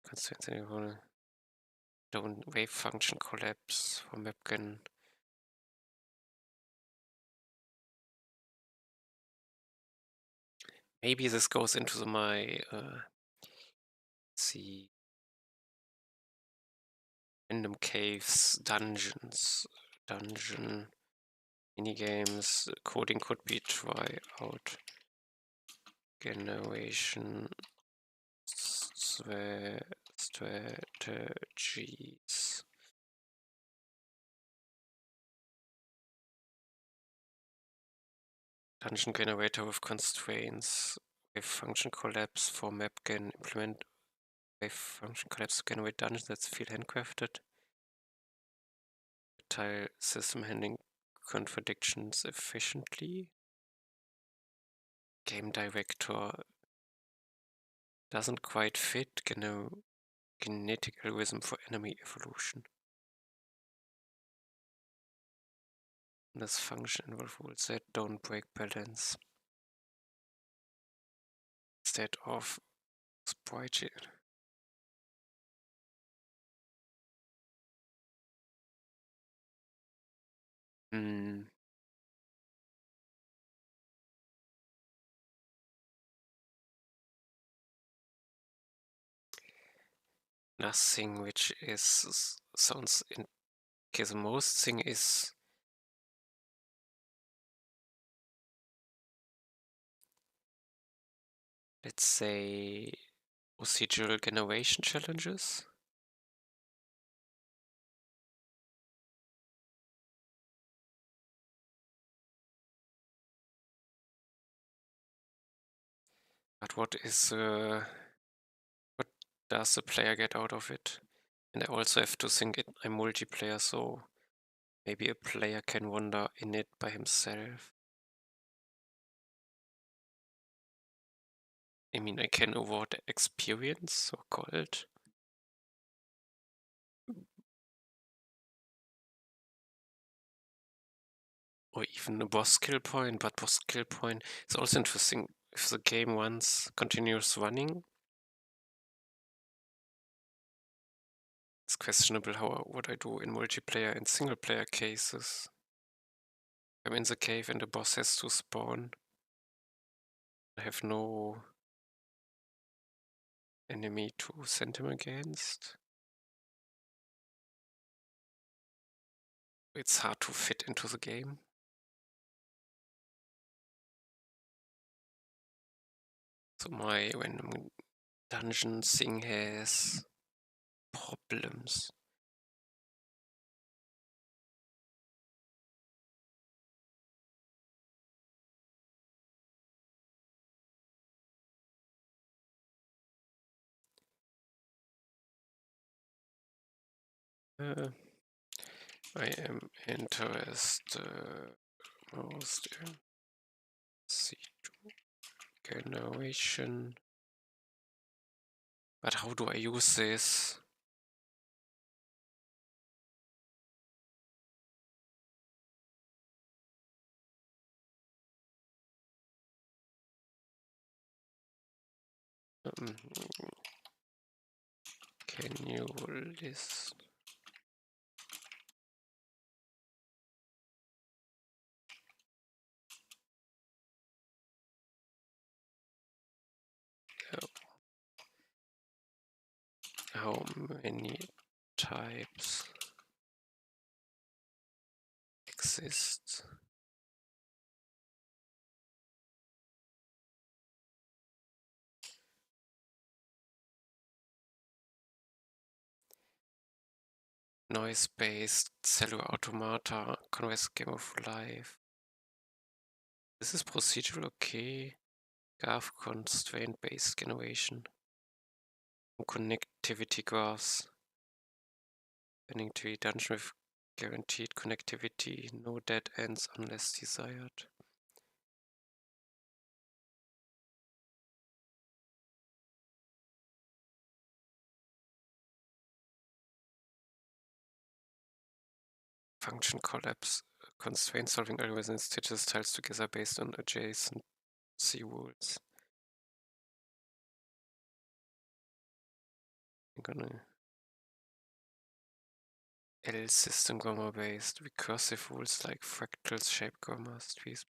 Constraints anymore. Don't wave function collapse for Mapkin. Maybe this goes into my see random caves, dungeon minigames. Coding could be try out generation strategies. Dungeon generator with constraints. Wave function collapse for Mapkin. Implement wave function collapse to generate dungeons that feel handcrafted. Tile system handling contradictions efficiently. Game director doesn't quite fit. Genetic algorithm for enemy evolution. This function involves rules that don't break balance. Instead of sprite. Nothing which sounds in. Okay, the most thing is. Let's say procedural generation challenges. But what does the player get out of it? And I also have to think I'm multiplayer, so maybe a player can wander in it by himself. I mean, I can award experience or gold. Or even a boss skill point, but boss skill point is also interesting. If the game once continues running, it's questionable what I do in multiplayer and single player cases. I'm in the cave and the boss has to spawn. I have no enemy to send him against. It's hard to fit into the game. So my random dungeon thing has problems. I am interested most in C2 generation. But how do I use this? Can you list how many types exist? Noise-based cellular automata, convex game of life. This is procedural, okay. Graph constraint-based generation. Connectivity graphs. Banning tree dungeon with guaranteed connectivity, no dead ends unless desired. Function collapse, constraint solving algorithms stitches tiles together based on adjacency rules. I'm gonna L system grammar based, recursive rules like fractals, shape grammars, trees.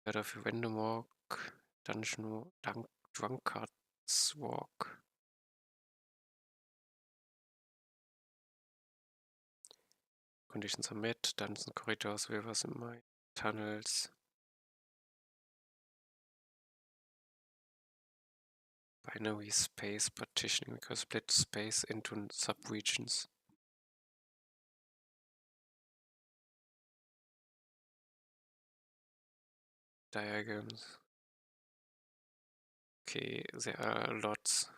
Out of a random walk, dungeon drunkard's walk. Conditions are met, dungeons, corridors, rivers, and mine tunnels. Binary space partitioning, because split space into subregions. Diagrams. Okay, there are lots.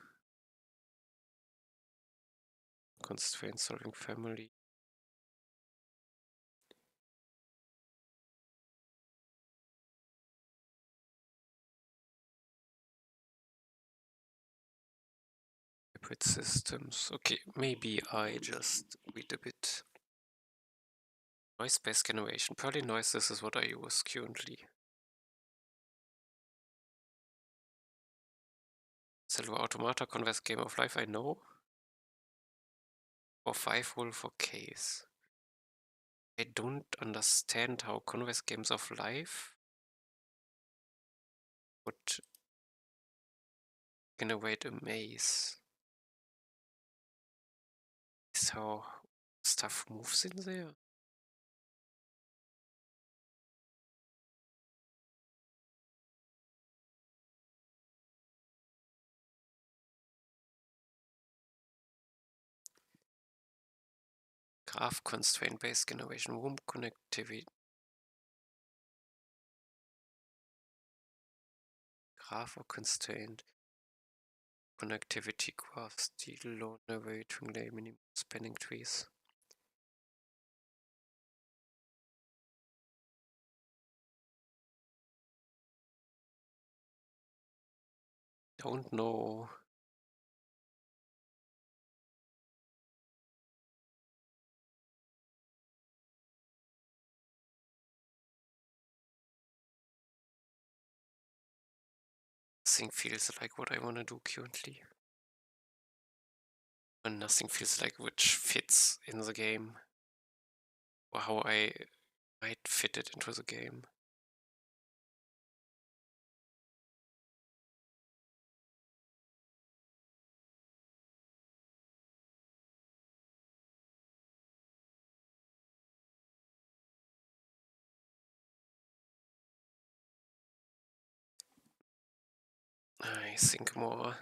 Constraint solving family. Hybrid systems. Okay, maybe I just read a bit. Noise-based generation. Probably noise, this is what I use currently. Cellular automata, converse game of life, I know. Or 5 rule for case. I don't understand how converse games of life would generate a maze. Is how stuff moves in there? Graph constraint-based generation, room connectivity. Graph or constraint. Connectivity graphs, deal low way to minimum spanning trees. Don't know. Nothing feels like what I want to do currently. And nothing feels like which fits in the game. Or how I might fit it into the game. I think more.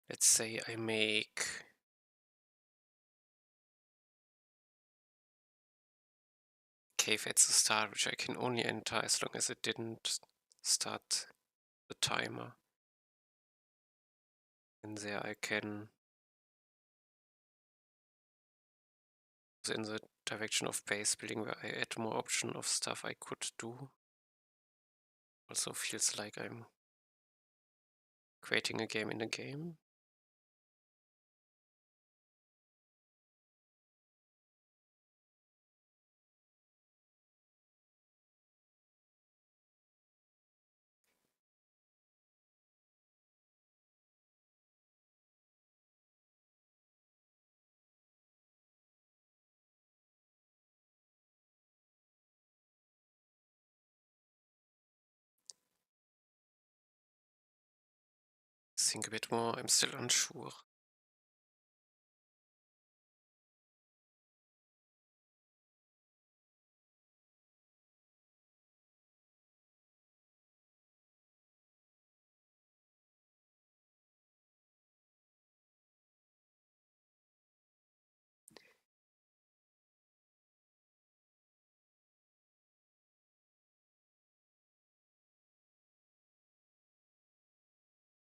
Let's say I make cave at the start, which I can only enter as long as it didn't start the timer. And there I can, in the direction of base building, where I add more option of stuff I could do. Also feels like I'm Creating a game in a game. Think a bit more, I'm still unsure.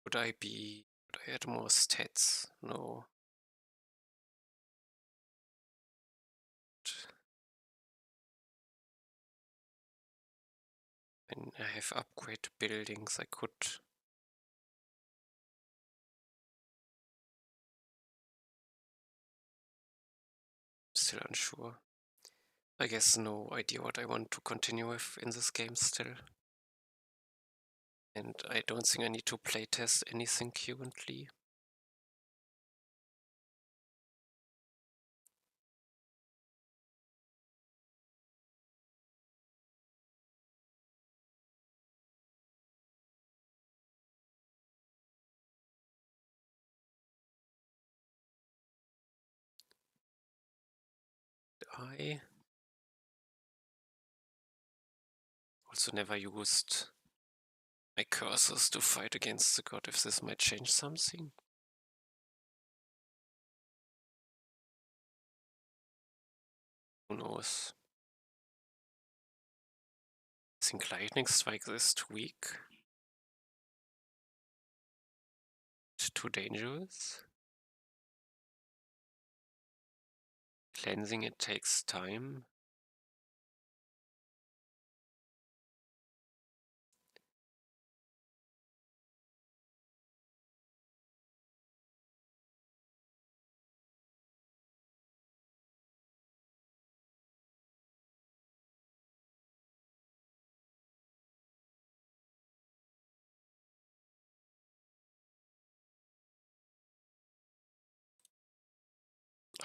Would I add more stats? No. When I have upgrade buildings, I could still unsure. I guess no idea what I want to continue with in this game still. And I don't think I need to playtest anything currently. I also never used my cursors to fight against the god, if this might change something. Who knows? I think Lightning Strike is too weak. Too dangerous. Cleansing it takes time.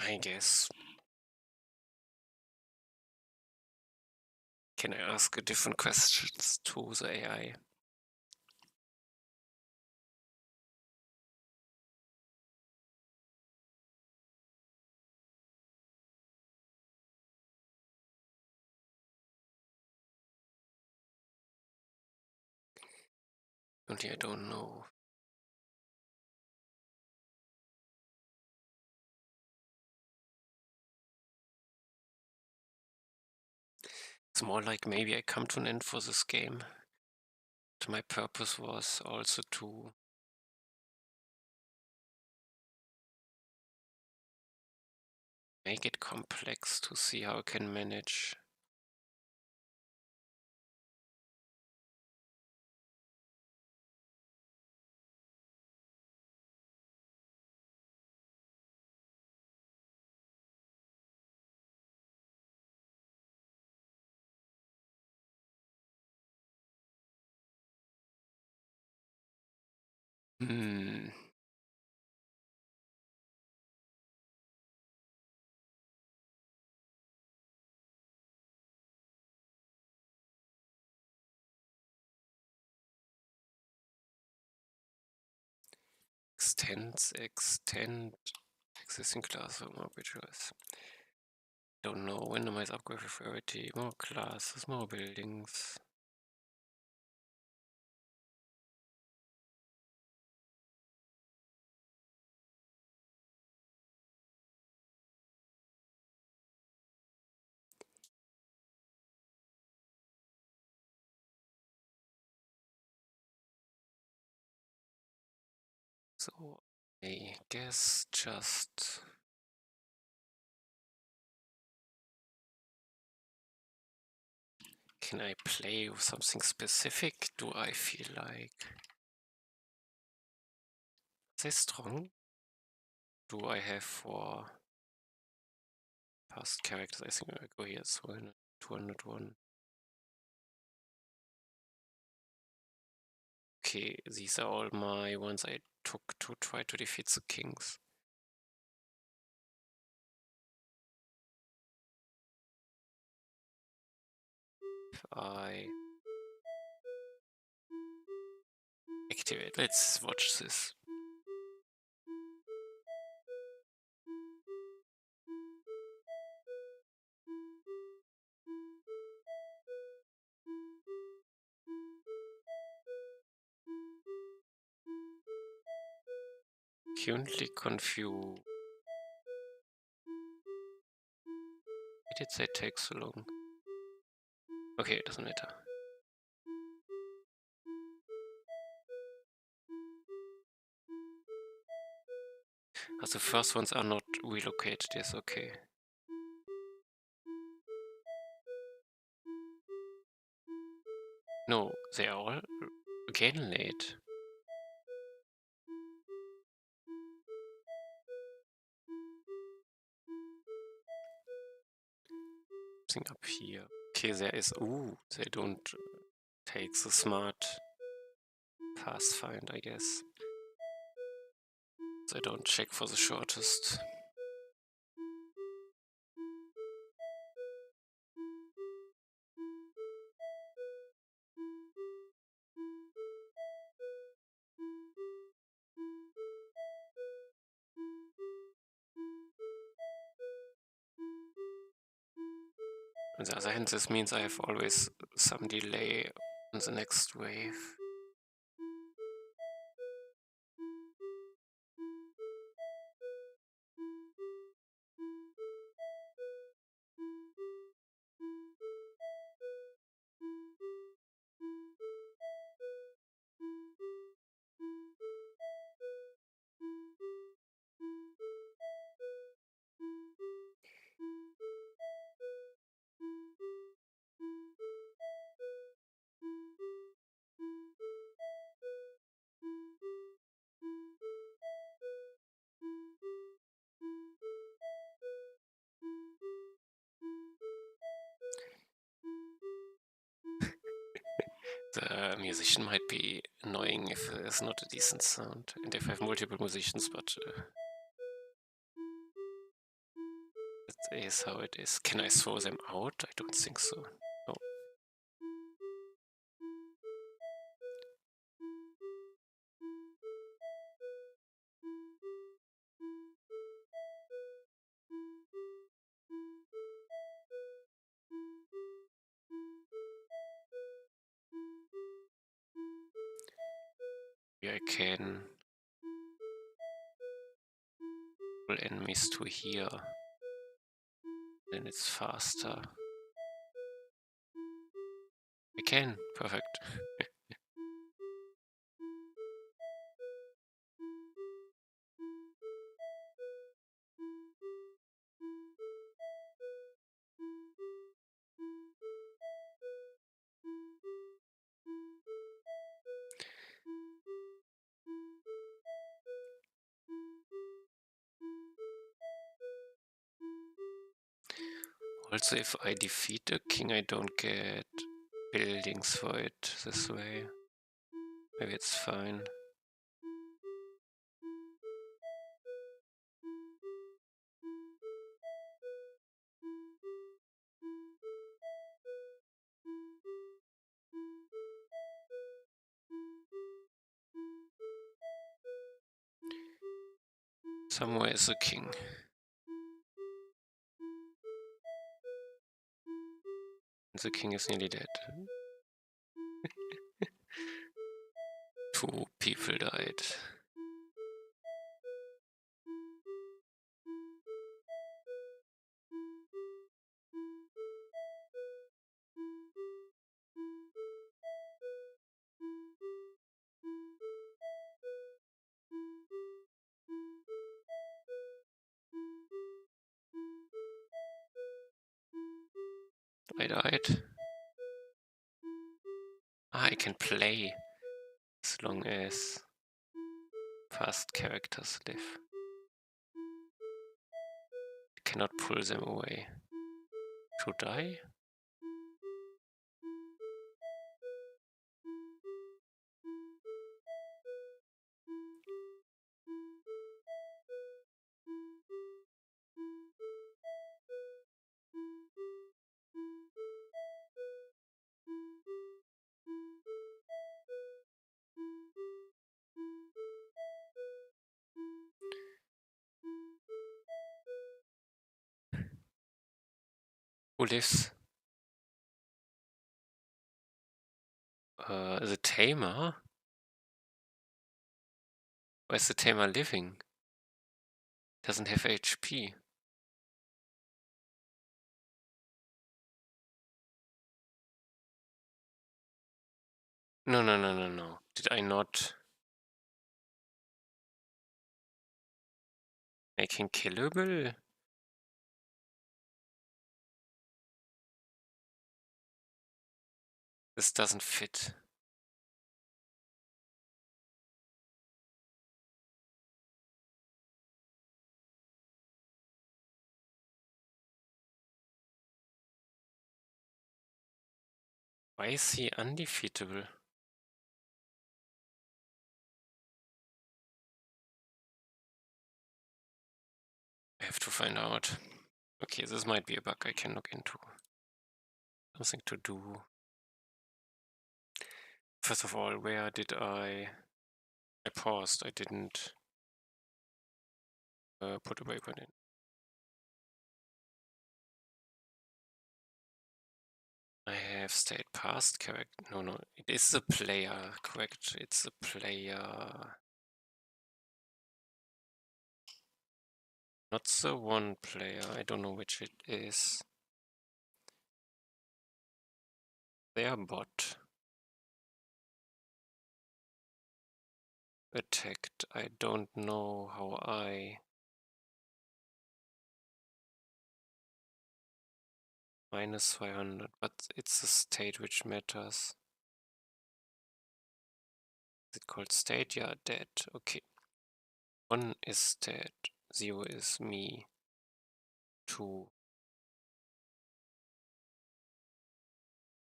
I guess. Can I ask a different questions to the AI? Only I don't know. It's more like maybe I come to an end for this game. But my purpose was also to make it complex to see how I can manage. Hmm. Extend existing class or more bridges. Don't know. Randomize upgrade priority. More classes, more buildings. So I guess just can I play with something specific? Do I feel like they strong? Do I have for past characters? I think I go here, so 201. Okay, these are all my ones I took to try to defeat the kings. If I activate, let's watch this. Currently confused. Why did they take so long? Okay, it doesn't matter. The first ones are not relocated, yes, okay. No, they are all again late. Something up here. Okay, there is. Ooh, they don't take the smart pathfind, I guess. They don't check for the shortest. On the other hand, this means I have always some delay on the next wave. The musician might be annoying if there's not a decent sound, and if I have multiple musicians, but that is how it is. Can I throw them out? I don't think so. No. I can pull enemies to here. Then it's faster. I can. Perfect. Also, if I defeat a king, I don't get buildings for it this way. Maybe it's fine. Somewhere is a king. The king is nearly dead. 2 people died. I died. I can play as long as Fast characters live. Cannot pull them away. Should I? Who lives? The tamer? Where's the tamer living? Doesn't have HP. No. Did I not make him killable? This doesn't fit. Why is he undefeatable? I have to find out. Okay, this might be a bug I can look into. Something to do. First of all, where did I paused. I didn't put a waypoint in. I have stayed past character. No, it is the player, correct? It's the player. Not the one player. I don't know which it is. Their bot attacked. I don't know how I minus 500, but it's the state which matters. Is it called state? Yeah, dead. Okay. 1 is dead. 0 is me. 2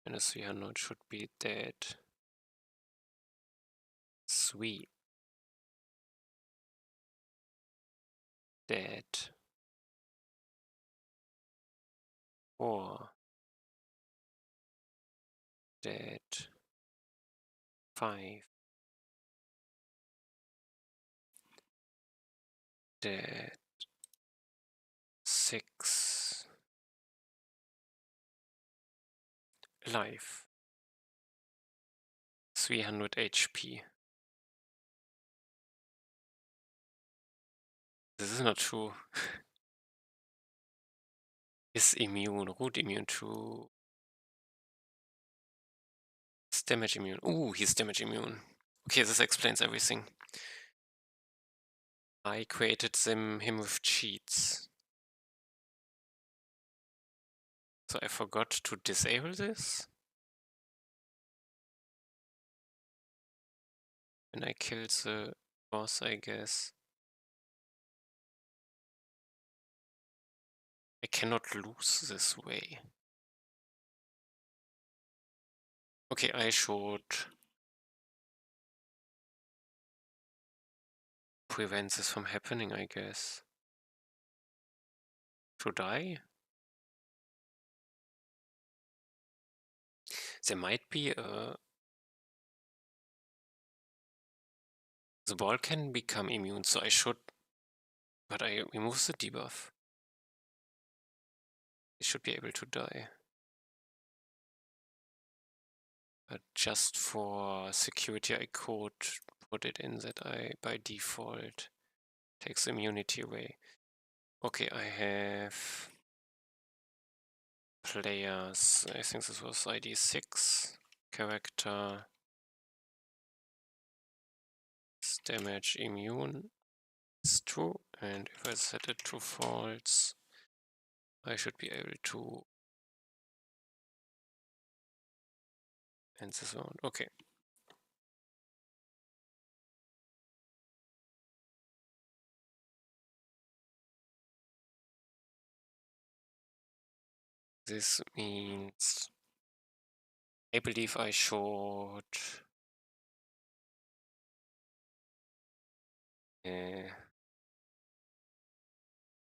minus 300 should be dead. 3 dead. 4 dead. 5 dead. 6 alive. 300 HP. This is not true. Is immune, root immune to... Is damage immune. Ooh, he's damage immune. Okay, this explains everything. I created him with cheats. So I forgot to disable this. When I killed the boss, I guess. I cannot lose this way. Okay, I should prevent this from happening, I guess. Should I? There might be a... The ball can become immune, so I should... But I remove the debuff. He should be able to die. But just for security, I could put it in that I, by default, takes immunity away. Okay, I have players. I think this was ID 6. Character. Damage immune. It's true. And if I set it to false, I should be able to end this one. Okay. This means I believe I should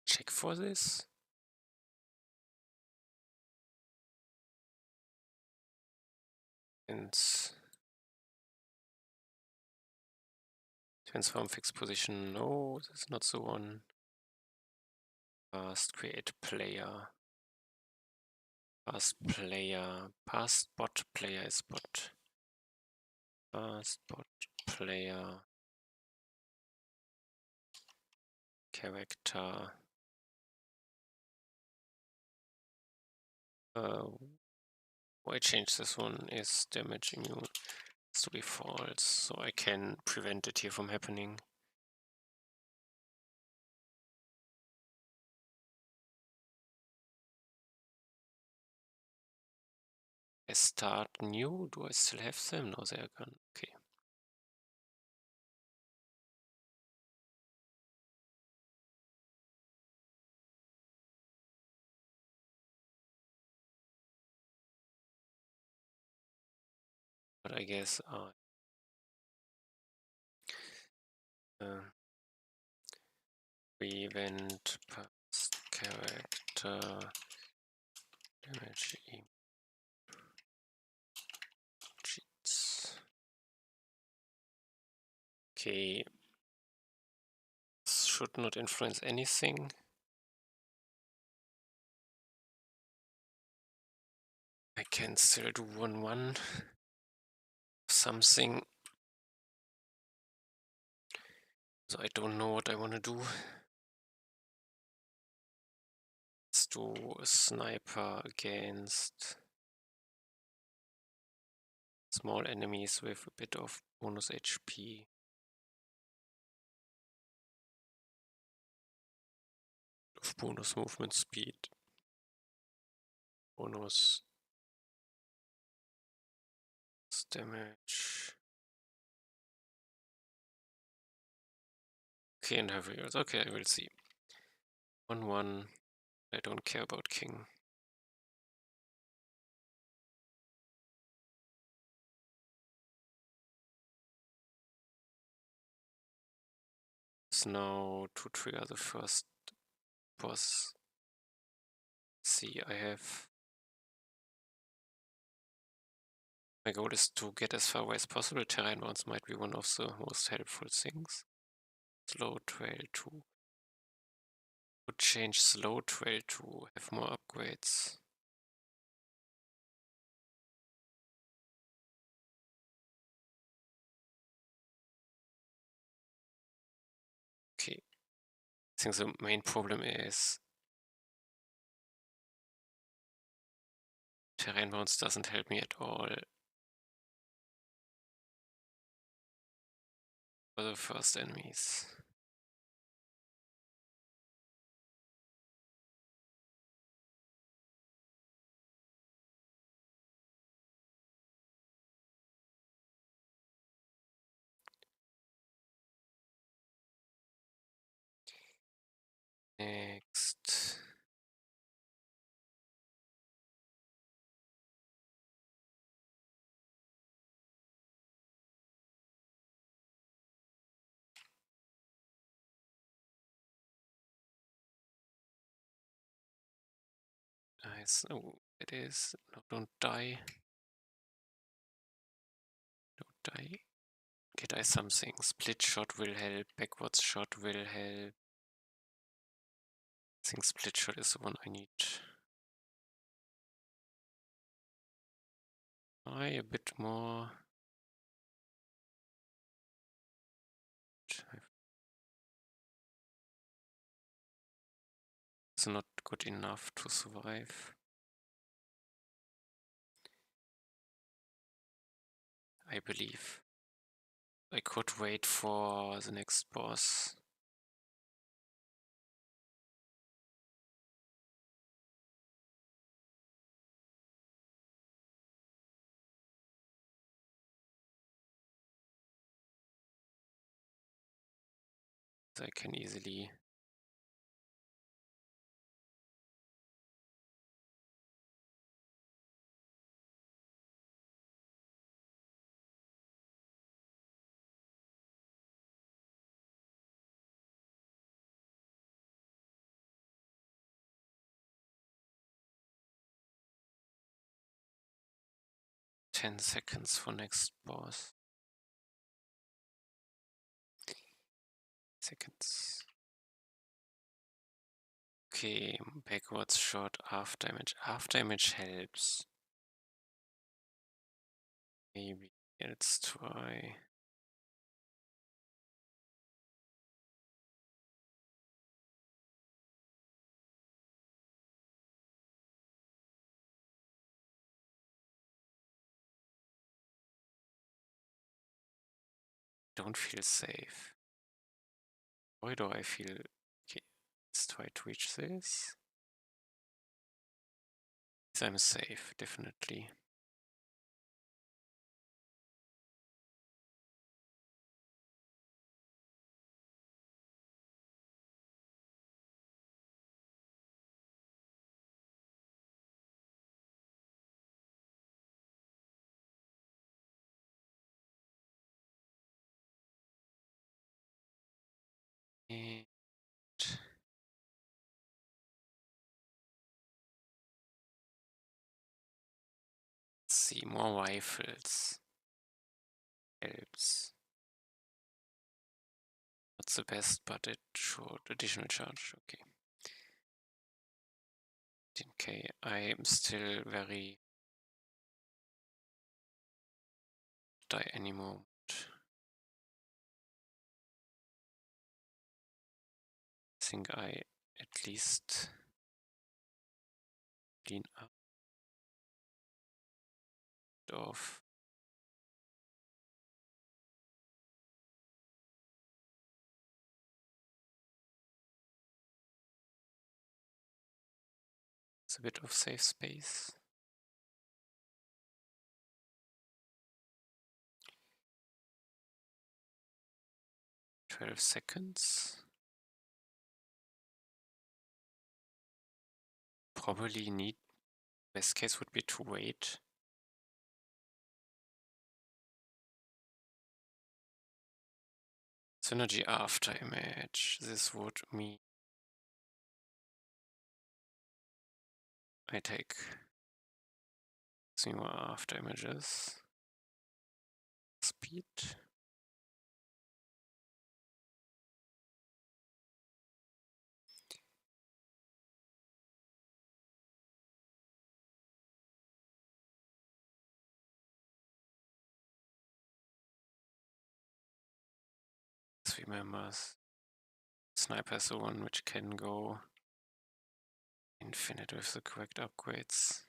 check for this. And transform fixed position. No, that's not the one. Past create player. Past player. Past bot player is bot. Past bot player. Character. Why change this one is damage immune. It's to be false, so I can prevent it here from happening. I start new. Do I still have them? No, they are gone. Okay. But I guess prevent past character damage cheats. Okay. This should not influence anything. I can still do 1-1 something. So I don't know what I want to do. Let's do a sniper against small enemies with a bit of bonus HP. Of bonus movement speed. Bonus damage. Okay, and heavy. Okay, I will see. 1-1. I don't care about king. It's now to trigger the first boss. See, I have. My goal is to get as far away as possible. Terrain rounds might be one of the most helpful things. Slow trail to. Would change slow trail to have more upgrades. Okay. I think the main problem is terrain bounce doesn't help me at all for the first enemies. Next. Nice. Oh, it is. No, don't die. Don't die. Get I something. Split shot will help. Backwards shot will help. I think split shot is the one I need. A bit more. It's not good enough to survive. I believe. I could wait for the next boss. I can easily. 10 seconds for next boss. Seconds. Okay, backwards shot, half damage. Half damage helps. Maybe. Let's try. Don't feel safe. Why do I feel... Okay, let's try to reach this. I'm safe, definitely. And let's see, more rifles. Helps. Not the best, but it showed additional charge. Okay. Okay, I am still very die any moment. I think I at least clean up of a bit of safe space. "12 seconds. Probably need, best case would be to wait. Synergy after image. This would mean I take 3 more after images. Speed. Remembers Sniper is the one which can go infinite with the correct upgrades.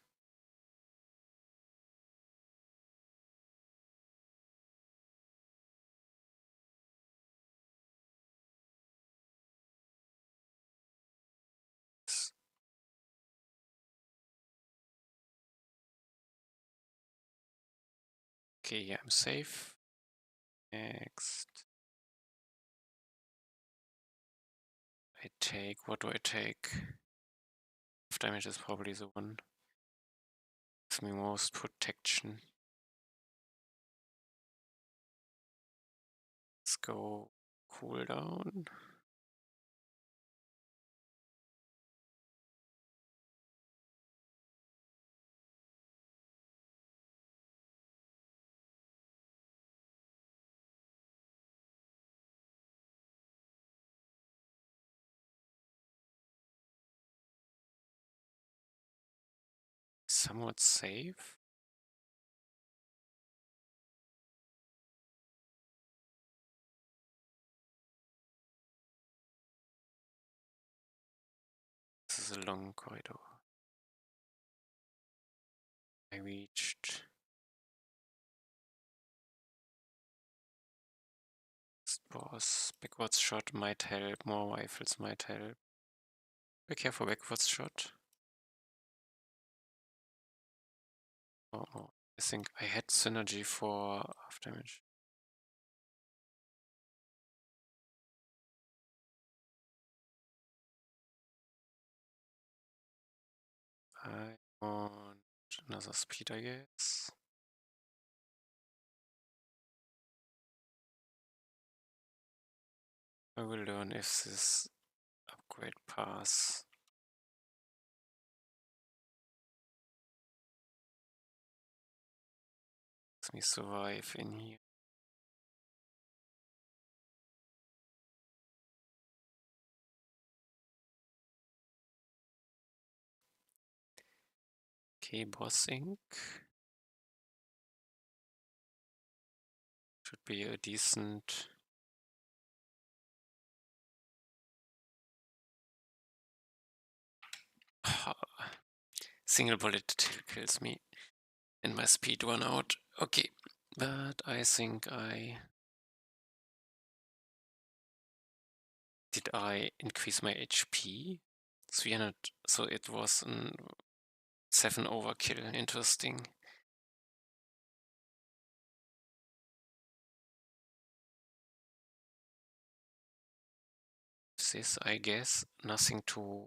Okay, yeah, I'm safe. Next. I take, what do I take? Half damage is probably the one. Gives me most protection. Let's go cooldown. Somewhat safe. This is a long corridor. I reached. This boss. Backwards shot might help. More rifles might help. Be careful, backwards shot. Oh, I think I had synergy for half damage. I want another speed, I guess. I will learn if this upgrade pass. Let me survive in here. Okay, Boss Inc. Should be a decent... Single bullet kills me and my speed run out. Okay, but I think I... Did I increase my HP? 300, so it was a 7 overkill, interesting. This, I guess, nothing to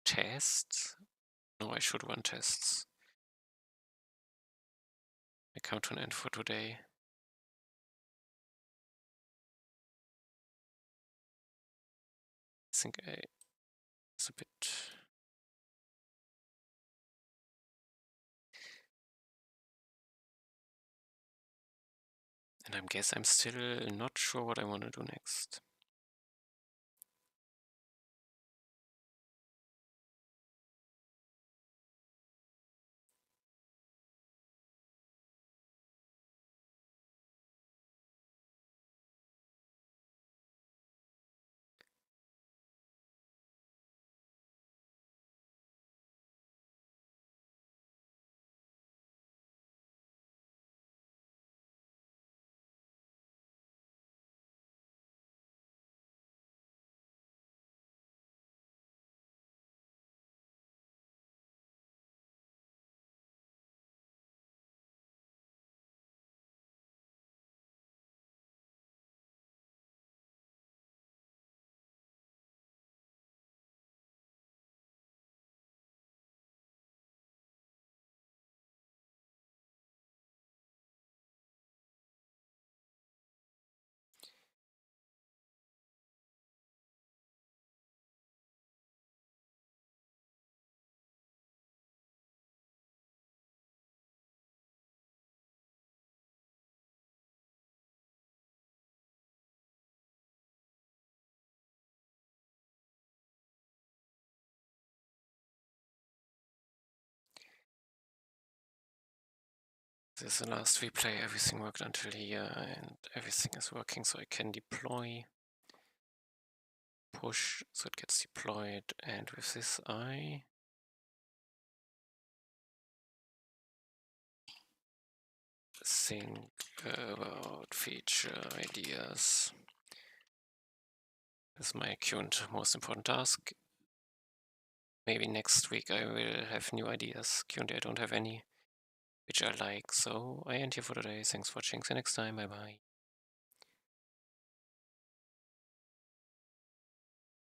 test. No, I should run tests. I come to an end for today. I think it's a bit... And I guess I'm still not sure what I want to do next. This is the last replay, everything worked until here and everything is working, so I can deploy, push, so it gets deployed, and with this I think about feature ideas. This is my current most important task. Maybe next week I will have new ideas. Currently I don't have any which I like, so I end here for today. Thanks for watching, see you next time, bye bye.